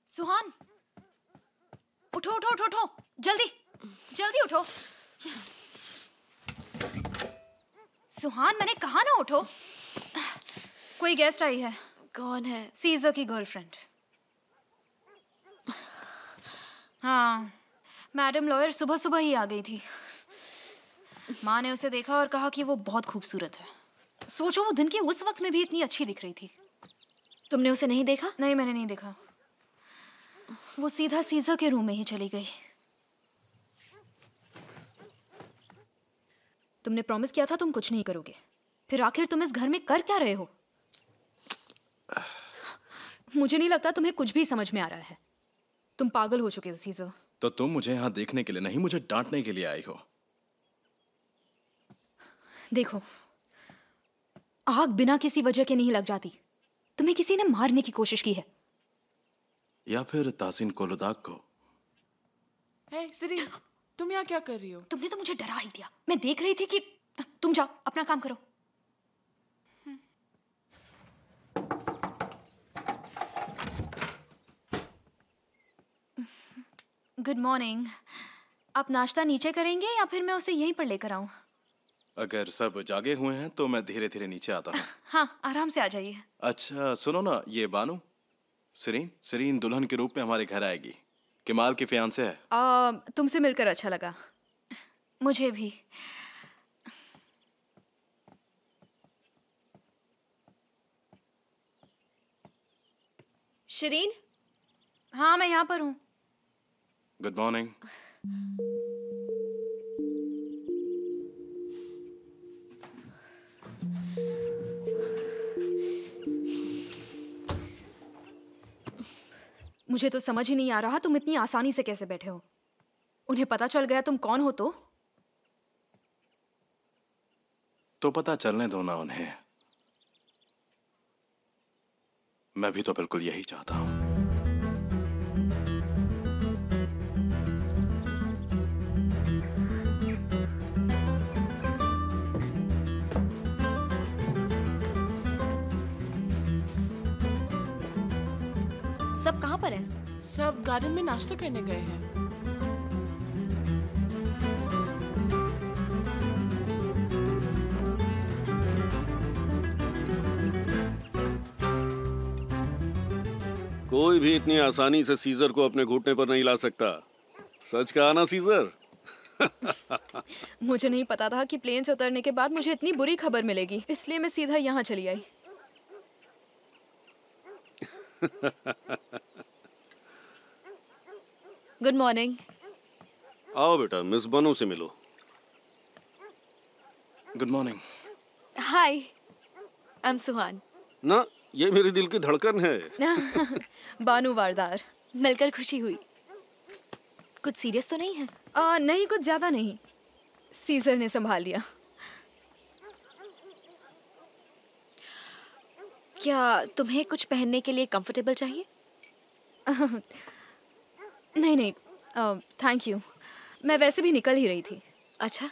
[SPEAKER 9] सुहान, उठो उठो उठो उठो, जल्दी जल्दी उठो। सुहान, मैंने कहा ना उठो। कोई गेस्ट आई है।
[SPEAKER 5] कौन है?
[SPEAKER 9] सीजर की गर्लफ्रेंड। हाँ, मैडम लॉयर सुबह सुबह ही आ गई थी। माँ ने उसे देखा और कहा कि वो बहुत खूबसूरत है। सोचो, वो दिन के उस वक्त में भी इतनी अच्छी दिख रही थी।
[SPEAKER 5] तुमने उसे नहीं देखा?
[SPEAKER 9] नहीं, मैंने नहीं देखा। वो सीधा सीजर के रूम में ही चली गई। तुमने प्रॉमिस किया था तुम कुछ नहीं करोगे, फिर आखिर तुम इस घर में कर क्या रहे हो? मुझे नहीं लगता तुम्हें कुछ भी समझ में आ रहा है। तुम पागल हो चुके हो सीजर।
[SPEAKER 2] तो तुम मुझे यहाँ देखने के लिए नहीं, मुझे डांटने के लिए आई हो।
[SPEAKER 9] देखो, आग बिना किसी वजह के नहीं लग जाती। तुम्हें किसी ने मारने की कोशिश की है,
[SPEAKER 2] या फिर तासिन कोलुदाग को।
[SPEAKER 12] हे सिरी, तुम यहाँ क्या कर रही हो?
[SPEAKER 9] तुमने तो मुझे डरा ही दिया। मैं देख रही थी कि तुम जाओ अपना काम करो। Good morning. आप नाश्ता नीचे करेंगे या फिर मैं उसे यहीं पर लेकर आऊं?
[SPEAKER 2] अगर सब जागे हुए हैं तो मैं धीरे धीरे नीचे आता हूँ।
[SPEAKER 9] हाँ, आराम से आ जाइए।
[SPEAKER 2] अच्छा सुनो ना, ये बानू सरीन दुल्हन के रूप में हमारे घर आएगी। केमाल की फियांसे है।
[SPEAKER 9] तुमसे मिलकर अच्छा लगा। मुझे भी।
[SPEAKER 5] शरीन?
[SPEAKER 9] हाँ, मैं यहाँ पर हूँ।
[SPEAKER 2] Good morning.
[SPEAKER 9] मुझे तो समझ ही नहीं आ रहा तुम इतनी आसानी से कैसे बैठे हो। उन्हें पता चल गया तुम कौन हो
[SPEAKER 2] तो पता चलने दो ना उन्हें। मैं भी तो बिल्कुल यही चाहता हूं।
[SPEAKER 5] सब कहाँ पर है?
[SPEAKER 12] सब गार्डन में नाश्ता करने गए हैं।
[SPEAKER 1] कोई भी इतनी आसानी से सीजर को अपने घुटने पर नहीं ला सकता। सच कहा ना सीजर?
[SPEAKER 9] मुझे नहीं पता था कि प्लेन से उतरने के बाद मुझे इतनी बुरी खबर मिलेगी, इसलिए मैं सीधा यहाँ चली आई।
[SPEAKER 5] Good morning.
[SPEAKER 1] आओ बेटा, मिस बनू से मिलो।
[SPEAKER 2] Good morning.
[SPEAKER 5] Hi, I am Suhan.
[SPEAKER 1] ना, ये मेरे दिल की धड़कन है।
[SPEAKER 9] बानू वारदार।
[SPEAKER 5] मिलकर खुशी हुई। कुछ सीरियस तो नहीं है?
[SPEAKER 9] नहीं, कुछ ज्यादा नहीं। सीजर ने संभाल लिया।
[SPEAKER 5] क्या तुम्हें कुछ पहनने के लिए कंफर्टेबल चाहिए?
[SPEAKER 9] नहीं नहीं, थैंक यू। मैं वैसे भी निकल ही रही थी।
[SPEAKER 5] अच्छा।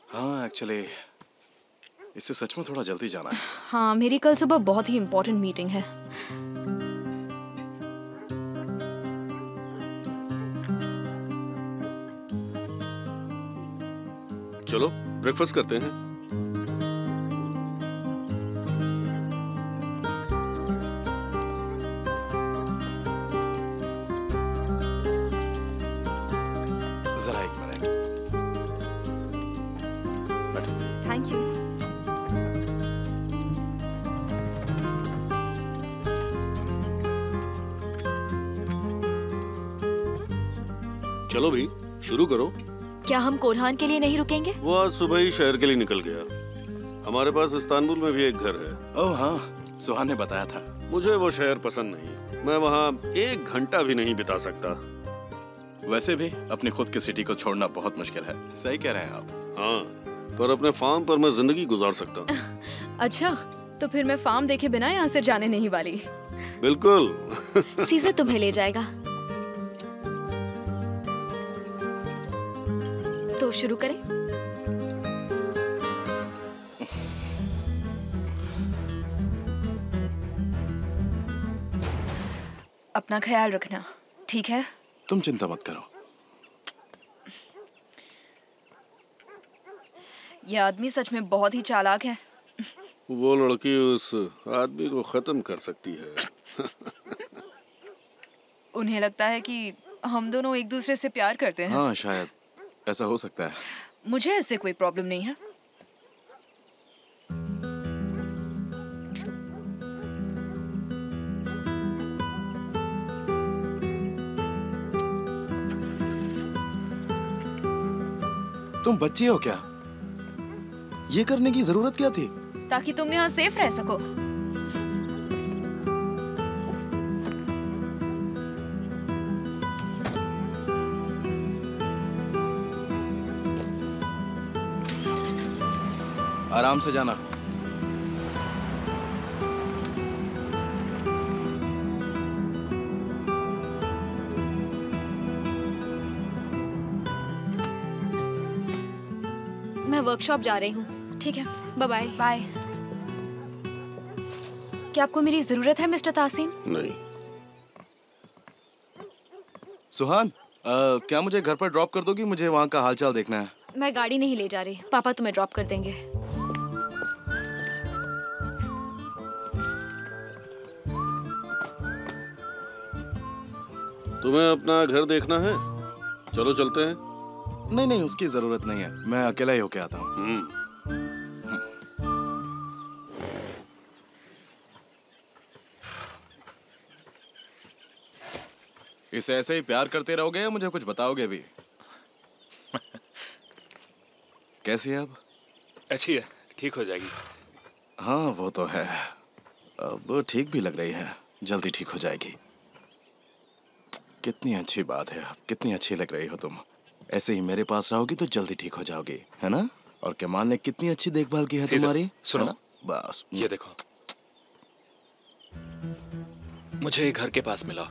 [SPEAKER 2] हाँ, एक्चुअली इससे सच में थोड़ा जल्दी जाना है।
[SPEAKER 9] हाँ, मेरी कल सुबह बहुत ही इम्पोर्टेंट मीटिंग है।
[SPEAKER 1] चलो ब्रेकफास्ट करते हैं।
[SPEAKER 2] जरा एक मिनट।
[SPEAKER 9] Thank you.
[SPEAKER 1] चलो भी शुरू करो।
[SPEAKER 5] क्या हम कोरहान के लिए नहीं रुकेंगे?
[SPEAKER 1] वो आज सुबह ही शहर के लिए निकल गया। हमारे पास इस्तांबुल में भी एक घर है।
[SPEAKER 2] ओह हाँ, सुहान ने बताया था।
[SPEAKER 1] मुझे वो शहर पसंद नहीं। मैं वहाँ 1 घंटा भी नहीं बिता सकता।
[SPEAKER 2] वैसे भी अपनी खुद की सिटी को छोड़ना बहुत मुश्किल है। सही कह रहे हैं आप।
[SPEAKER 1] हाँ, पर अपने फार्म पर मैं जिंदगी गुजार सकता हूँ।
[SPEAKER 9] अच्छा, तो फिर मैं फार्म देखे बिना यहाँ से जाने नहीं वाली।
[SPEAKER 1] बिल्कुल।
[SPEAKER 5] सीजर तुम्हें ले जाएगा। तो शुरू करें?
[SPEAKER 9] अपना ख्याल रखना, ठीक है?
[SPEAKER 2] तुम चिंता मत करो।
[SPEAKER 9] ये आदमी सच में बहुत ही चालाक है।
[SPEAKER 1] वो लड़की उस आदमी को खत्म कर सकती है।
[SPEAKER 9] उन्हें लगता है कि हम दोनों एक दूसरे से प्यार करते हैं।
[SPEAKER 2] हाँ, शायद ऐसा हो सकता है।
[SPEAKER 9] मुझे ऐसे कोई प्रॉब्लम नहीं है।
[SPEAKER 2] तुम बच्ची हो क्या? ये करने की जरूरत क्या थी?
[SPEAKER 9] ताकि तुम यहाँ सेफ रह सको।
[SPEAKER 2] आराम से जाना।
[SPEAKER 5] मैं वर्कशॉप जा रही हूँ।
[SPEAKER 9] ठीक है,
[SPEAKER 5] बाय बाय।
[SPEAKER 9] बाय। क्या आपको मेरी जरूरत है मिस्टर तासीन?
[SPEAKER 1] नहीं।
[SPEAKER 2] सुहान, क्या मुझे घर पर ड्रॉप कर दोगी? मुझे वहाँ का हालचाल देखना है।
[SPEAKER 5] मैं गाड़ी नहीं ले जा रही, पापा तुम्हें ड्रॉप कर देंगे।
[SPEAKER 1] तुम्हें अपना घर देखना है? चलो चलते हैं।
[SPEAKER 2] नहीं नहीं, उसकी जरूरत नहीं है। मैं अकेला ही होके आता हूँ। इसे ऐसे ही प्यार करते रहोगे या मुझे कुछ बताओगे भी? कैसी है अब?
[SPEAKER 7] अच्छी है, ठीक हो जाएगी।
[SPEAKER 2] हाँ वो तो है। अब ठीक भी लग रही है, जल्दी ठीक हो जाएगी। कितनी अच्छी बात है, कितनी अच्छी लग रही हो तुम। ऐसे ही मेरे पास रहोगी तो जल्दी ठीक हो जाओगी, है ना? और कमाल ने कितनी अच्छी देखभाल की है तुम्हारी।
[SPEAKER 7] सुनो,
[SPEAKER 2] बस
[SPEAKER 7] ये देखो, मुझे घर के पास मिला।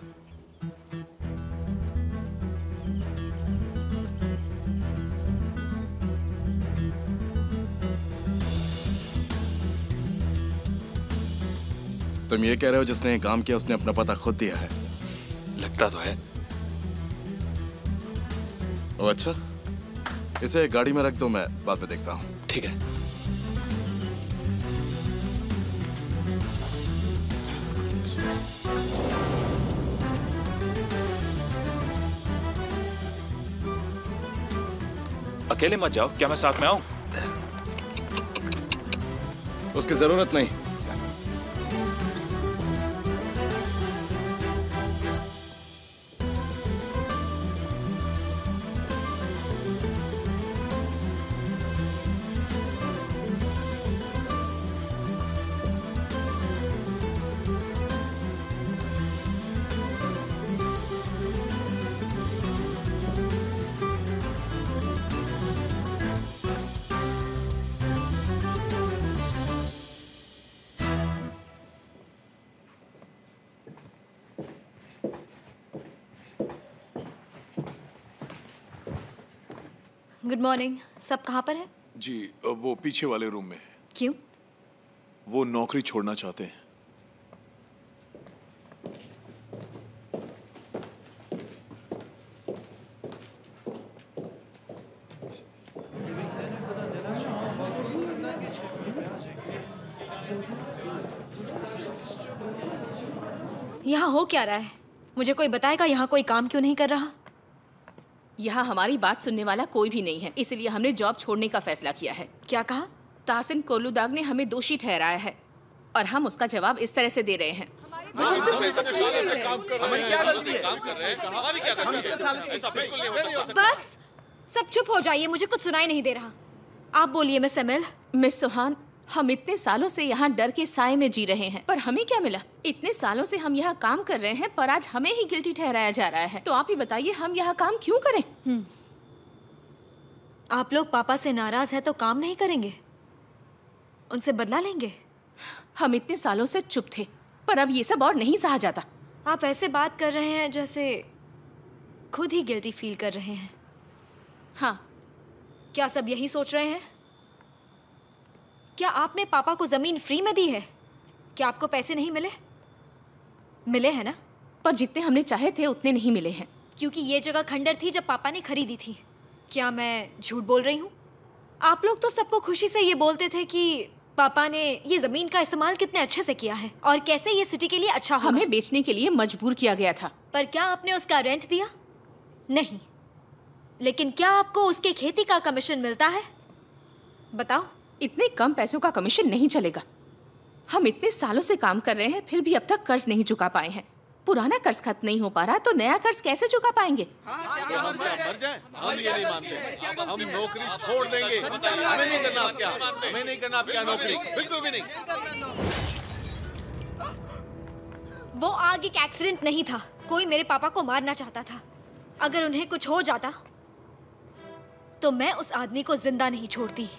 [SPEAKER 2] तुम ये कह रहे हो जिसने ये काम किया उसने अपना पता खुद दिया है?
[SPEAKER 7] लगता तो है।
[SPEAKER 2] ओ अच्छा, इसे गाड़ी में रख दो, मैं बाद में देखता हूँ।
[SPEAKER 7] ठीक है। अकेले मत जाओ, क्या मैं साथ में आऊं?
[SPEAKER 2] उसकी जरूरत नहीं।
[SPEAKER 5] Good morning. सब कहाँ पर है?
[SPEAKER 11] जी वो पीछे वाले रूम में है।
[SPEAKER 5] क्यों?
[SPEAKER 11] वो नौकरी छोड़ना चाहते हैं।
[SPEAKER 5] यहाँ हो क्या रहा है? मुझे कोई बताएगा यहाँ कोई काम क्यों नहीं कर रहा?
[SPEAKER 8] यहाँ हमारी बात सुनने वाला कोई भी नहीं है, इसलिए हमने जॉब छोड़ने का फैसला किया है।
[SPEAKER 5] क्या कहा?
[SPEAKER 8] ताहसिन कोलुदाग ने हमें दोषी ठहराया है और हम उसका जवाब इस तरह से दे रहे हैं।
[SPEAKER 5] बस सब चुप हो जाइए, मुझे कुछ सुनाई नहीं दे रहा। आप बोलिए मिस एमिल।
[SPEAKER 8] मिस सुहान, हम इतने सालों से यहाँ डर के साए में जी रहे हैं, पर हमें क्या मिला? इतने सालों से हम यहाँ काम कर रहे हैं, पर आज हमें ही गिल्टी ठहराया जा रहा है। तो आप ही बताइए, हम यहाँ काम क्यों करें?
[SPEAKER 5] आप लोग पापा से नाराज है तो काम नहीं करेंगे? उनसे बदला लेंगे?
[SPEAKER 8] हम इतने सालों से चुप थे, पर अब ये सब और नहीं सहा जाता।
[SPEAKER 5] आप ऐसे बात कर रहे हैं जैसे खुद ही गिल्टी फील कर रहे हैं।
[SPEAKER 8] हाँ।
[SPEAKER 5] क्या सब यही सोच रहे हैं? क्या आपने पापा को जमीन फ्री में दी है? क्या आपको पैसे नहीं मिले? मिले हैं ना?
[SPEAKER 8] पर जितने हमने चाहे थे उतने नहीं मिले हैं।
[SPEAKER 5] क्योंकि ये जगह खंडर थी जब पापा ने खरीदी थी। क्या मैं झूठ बोल रही हूँ? आप लोग तो सबको खुशी से ये बोलते थे कि पापा ने ये जमीन का इस्तेमाल कितने अच्छे से किया है और कैसे ये सिटी के लिए अच्छा होगा।
[SPEAKER 8] हमें बेचने के लिए मजबूर किया गया था।
[SPEAKER 5] पर क्या आपने उसका रेंट दिया? नहीं। लेकिन क्या आपको उसके खेती का कमीशन मिलता है? बताओ।
[SPEAKER 8] इतने कम पैसों का कमीशन नहीं चलेगा। हम इतने सालों से काम कर रहे हैं, फिर भी अब तक कर्ज नहीं चुका पाए हैं। पुराना कर्ज खत्म नहीं हो पा रहा, तो नया कर्ज कैसे चुका पाएंगे?
[SPEAKER 3] मर जाए, हम ये नहीं मानते। हम नौकरी छोड़ देंगे। हमें नहीं करना क्या? हमें नहीं करना क्या नौकरी? बिल्कुल भी नहीं।
[SPEAKER 5] वो आग एक एक्सीडेंट नहीं था। कोई मेरे पापा को मारना चाहता था। अगर उन्हें कुछ हो जाता तो मैं उस आदमी को जिंदा नहीं छोड़ती।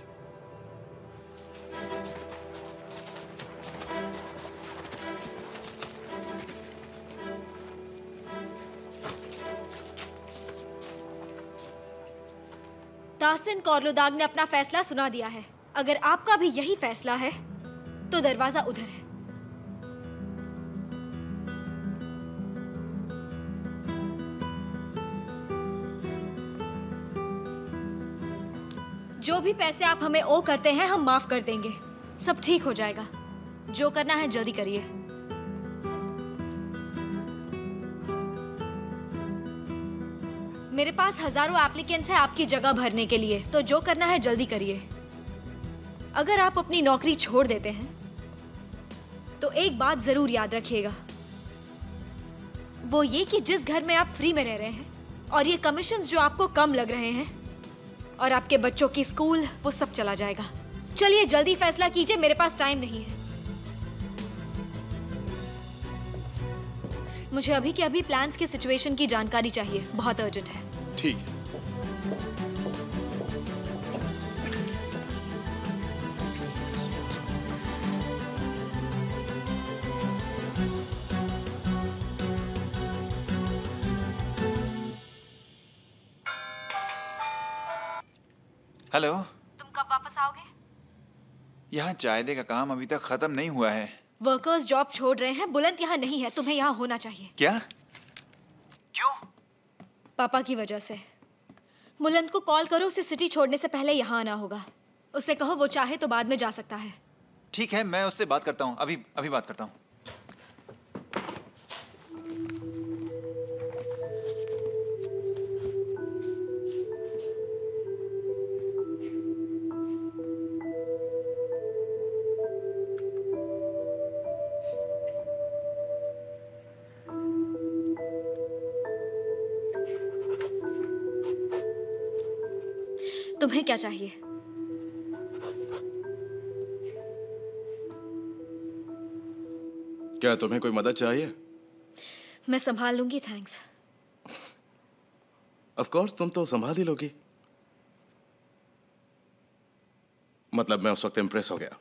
[SPEAKER 5] ताहसिन कोलुदाग ने अपना फैसला सुना दिया है। अगर आपका भी यही फैसला है तो दरवाजा उधर है। जो भी पैसे आप हमें ओ करते हैं हम माफ कर देंगे। सब ठीक हो जाएगा। जो करना है जल्दी करिए। मेरे पास हजारों एप्लीकेंट्स हैं आपकी जगह भरने के लिए, तो जो करना है जल्दी करिए। अगर आप अपनी नौकरी छोड़ देते हैं तो एक बात जरूर याद रखिएगा, वो ये कि जिस घर में आप फ्री में रह रहे हैं और ये कमीशंस जो आपको कम लग रहे हैं और आपके बच्चों की स्कूल, वो सब चला जाएगा। चलिए जल्दी फैसला कीजिए, मेरे पास टाइम नहीं है। मुझे अभी के अभी प्लान्स की सिचुएशन की जानकारी चाहिए, बहुत अर्जेंट है।
[SPEAKER 11] ठीक है।
[SPEAKER 6] हेलो।
[SPEAKER 5] तुम कब वापस आओगे?
[SPEAKER 6] यहाँ चायदे का काम अभी तक खत्म नहीं हुआ है।
[SPEAKER 5] वर्कर्स जॉब छोड़ रहे हैं, बुलंद यहाँ नहीं है, तुम्हें यहाँ होना चाहिए।
[SPEAKER 6] क्या? क्यों?
[SPEAKER 5] पापा की वजह से। बुलंद को कॉल करो, उसे सिटी छोड़ने से पहले यहाँ आना होगा। उसे कहो वो चाहे तो बाद में जा सकता है।
[SPEAKER 6] ठीक है, मैं उससे बात करता हूँ, अभी बात करता हूँ।
[SPEAKER 5] तुम्हें क्या चाहिए?
[SPEAKER 2] क्या तुम्हें कोई मदद चाहिए?
[SPEAKER 5] मैं संभाल लूंगी, थैंक्स।
[SPEAKER 2] ऑफ कोर्स, तुम तो संभाल ही लोगी। मतलब मैं उस वक्त इम्प्रेस हो गया।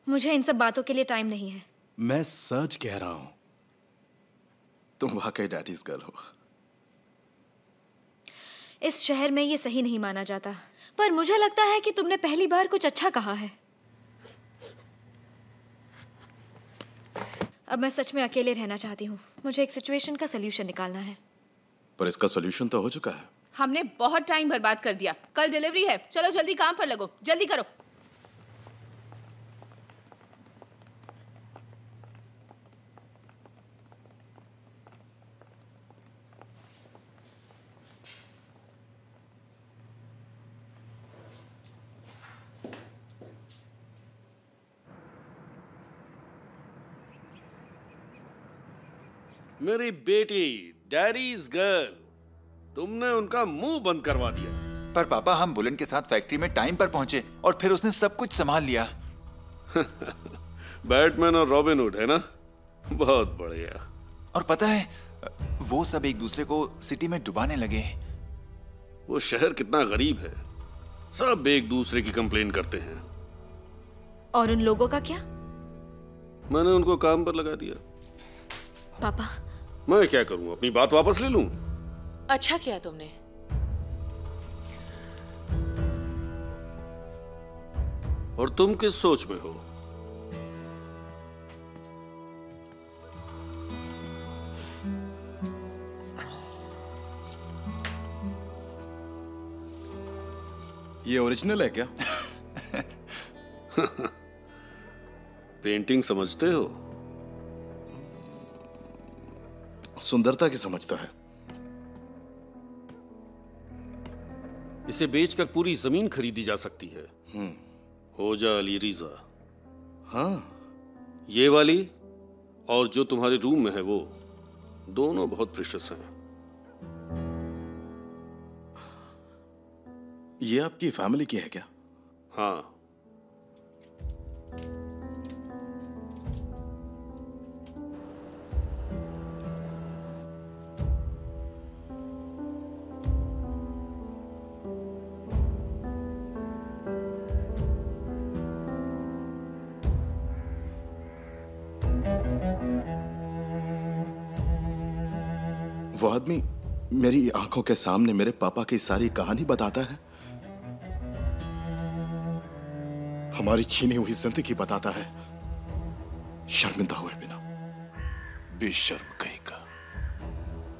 [SPEAKER 5] मुझे इन सब बातों के लिए टाइम नहीं है।
[SPEAKER 2] मैं सच कह रहा हूं, तुम वाकई डैडीज गर्ल हो।
[SPEAKER 5] इस शहर में ये सही नहीं माना जाता, पर मुझे लगता है कि तुमने पहली बार कुछ अच्छा कहा है। अब मैं सच में अकेले रहना चाहती हूँ। मुझे एक सिचुएशन का सलूशन निकालना है।
[SPEAKER 2] पर इसका सॉल्यूशन तो हो चुका है।
[SPEAKER 8] हमने बहुत टाइम बर्बाद कर दिया। कल डिलीवरी है, चलो जल्दी काम पर लगो, जल्दी करो।
[SPEAKER 1] मेरी बेटी डैडीज गर्ल, तुमने उनका मुंह बंद करवा दिया।
[SPEAKER 6] पर पापा, हम बुलेट के साथ फैक्ट्री में टाइम पर पहुंचे और फिर उसने सब कुछ संभाल लिया।
[SPEAKER 1] बैटमैन और रॉबिन हुड है ना, बहुत बढ़िया।
[SPEAKER 6] और पता है, वो सब एक दूसरे को सिटी में डुबाने लगे।
[SPEAKER 1] वो शहर कितना गरीब है, सब एक दूसरे की कंप्लेन करते हैं।
[SPEAKER 5] और उन लोगों का क्या?
[SPEAKER 1] मैंने उनको काम पर लगा दिया।
[SPEAKER 5] पापा,
[SPEAKER 1] मैं क्या करूं, अपनी बात वापस ले लूं?
[SPEAKER 15] अच्छा किया तुमने।
[SPEAKER 1] और तुम किस सोच में हो?
[SPEAKER 2] ये ओरिजिनल है क्या?
[SPEAKER 1] पेंटिंग समझते हो?
[SPEAKER 2] सुंदरता की समझता है।
[SPEAKER 1] इसे बेचकर पूरी जमीन खरीदी जा सकती है। हो जा अली रिजा।
[SPEAKER 2] हाँ,
[SPEAKER 1] ये वाली और जो तुम्हारे रूम में है वो दोनों बहुत प्रेशियस हैं।
[SPEAKER 2] ये आपकी फैमिली की है क्या?
[SPEAKER 1] हाँ।
[SPEAKER 2] वो आदमी मेरी आंखों के सामने मेरे पापा की सारी कहानी बताता है, हमारी छीनी हुई जिंदगी बताता है, शर्मिंदा हुए बिना।
[SPEAKER 11] बेशर्म कहीं का।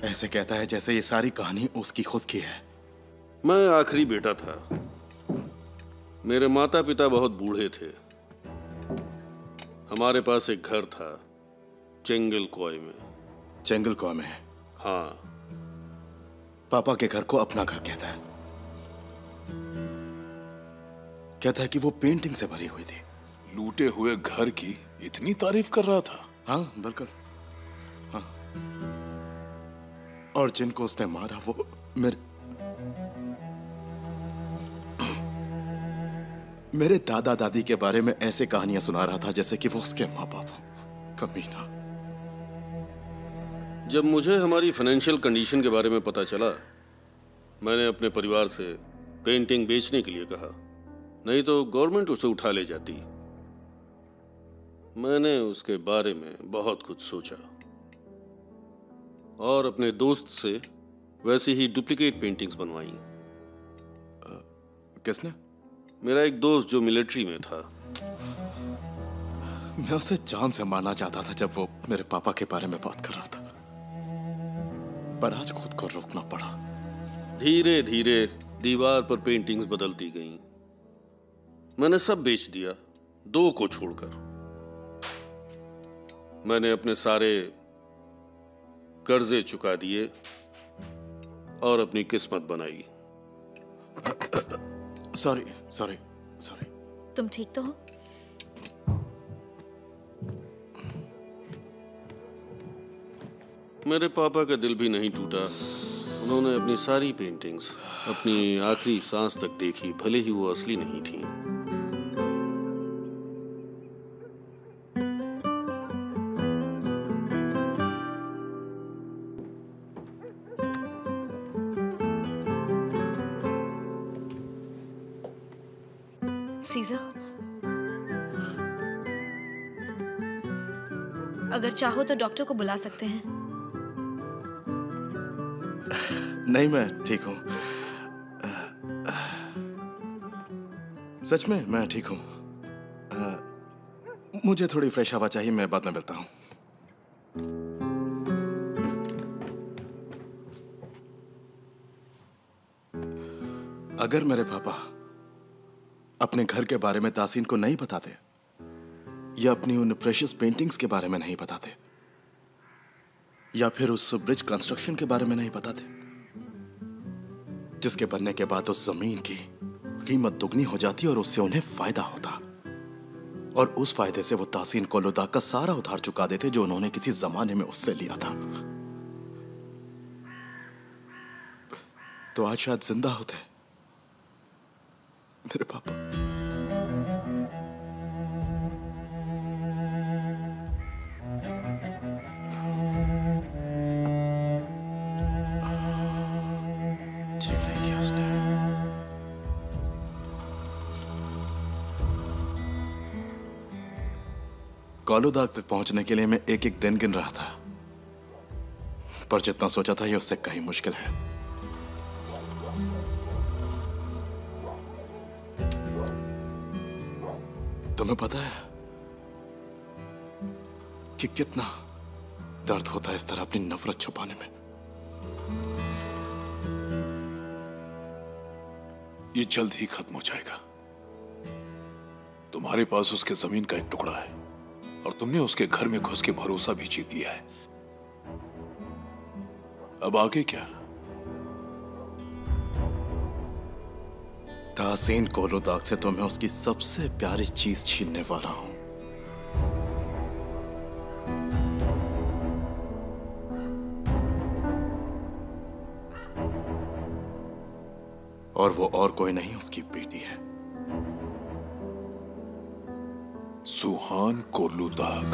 [SPEAKER 2] ऐसे कहता है जैसे ये सारी कहानी उसकी खुद की है।
[SPEAKER 1] मैं आखिरी बेटा था। मेरे माता पिता बहुत बूढ़े थे। हमारे पास एक घर था चेंगलकोय में।
[SPEAKER 2] चेंगलकोय में?
[SPEAKER 1] हाँ।
[SPEAKER 2] पापा के घर को अपना घर कहता है। कहता है कि वो पेंटिंग से भरी हुई थी।
[SPEAKER 11] लूटे हुए घर की इतनी तारीफ कर रहा था?
[SPEAKER 2] हाँ बिल्कुल, हाँ। और जिनको उसने मारा वो मेरे दादा दादी के बारे में ऐसे कहानियां सुना रहा था जैसे कि वो उसके माँ बाप हो। कमीना।
[SPEAKER 1] जब मुझे हमारी फाइनेंशियल कंडीशन के बारे में पता चला, मैंने अपने परिवार से पेंटिंग बेचने के लिए कहा, नहीं तो गवर्नमेंट उसे उठा ले जाती। मैंने उसके बारे में बहुत कुछ सोचा और अपने दोस्त से वैसी ही डुप्लीकेट पेंटिंग्स बनवाई।
[SPEAKER 2] किसने?
[SPEAKER 1] मेरा एक दोस्त जो मिलिट्री में था।
[SPEAKER 2] मैं उसे जान से मारना चाहता था जब वो मेरे पापा के बारे में बात कर रहा था, पर आज खुद को रोकना पड़ा।
[SPEAKER 1] धीरे धीरे दीवार पर पेंटिंग्स बदलती गईं। मैंने सब बेच दिया, 2 को छोड़कर। मैंने अपने सारे कर्जे चुका दिए और अपनी किस्मत बनाई।
[SPEAKER 2] Sorry sorry sorry.
[SPEAKER 5] तुम ठीक तो हो?
[SPEAKER 1] मेरे पापा का दिल भी नहीं टूटा। उन्होंने अपनी सारी पेंटिंग्स अपनी आखिरी सांस तक देखी, भले ही वो असली नहीं थी।
[SPEAKER 5] सीजर, अगर चाहो तो डॉक्टर को बुला सकते हैं।
[SPEAKER 2] नहीं, मैं ठीक हूँ। सच में मैं ठीक हूँ। मुझे थोड़ी फ्रेश हवा चाहिए, मैं बाद में मिलता हूँ। अगर मेरे पापा अपने घर के बारे में तासीन को नहीं बताते या अपनी उन प्रेशियस पेंटिंग्स के बारे में नहीं बताते या फिर उस ब्रिज कंस्ट्रक्शन के बारे में नहीं बताते जिसके बनने के बाद उस जमीन की कीमत दुगनी हो जाती और उससे उन्हें फायदा होता, और उस फायदे से वो तासीन कोलोदाग का सारा उधार चुका देते जो उन्होंने किसी जमाने में उससे लिया था, तो आज शायद जिंदा होते मेरे पापा। ठीक नहीं किया उसने। कोलोदाग तक पहुंचने के लिए मैं एक एक दिन गिन रहा था, पर जितना सोचा था ये उससे कहीं मुश्किल है। तुम्हें पता है कि कितना दर्द होता है इस तरह अपनी नफरत छुपाने में?
[SPEAKER 11] ये जल्द ही खत्म हो जाएगा। तुम्हारे पास उसके जमीन का एक टुकड़ा है और तुमने उसके घर में घुस के भरोसा भी जीत लिया है। अब आगे क्या?
[SPEAKER 2] तासीन कोलोदाग से तो मैं उसकी सबसे प्यारी चीज छीनने वाला हूं। और वो और कोई नहीं, उसकी बेटी है,
[SPEAKER 11] सुहान कोलोदाग।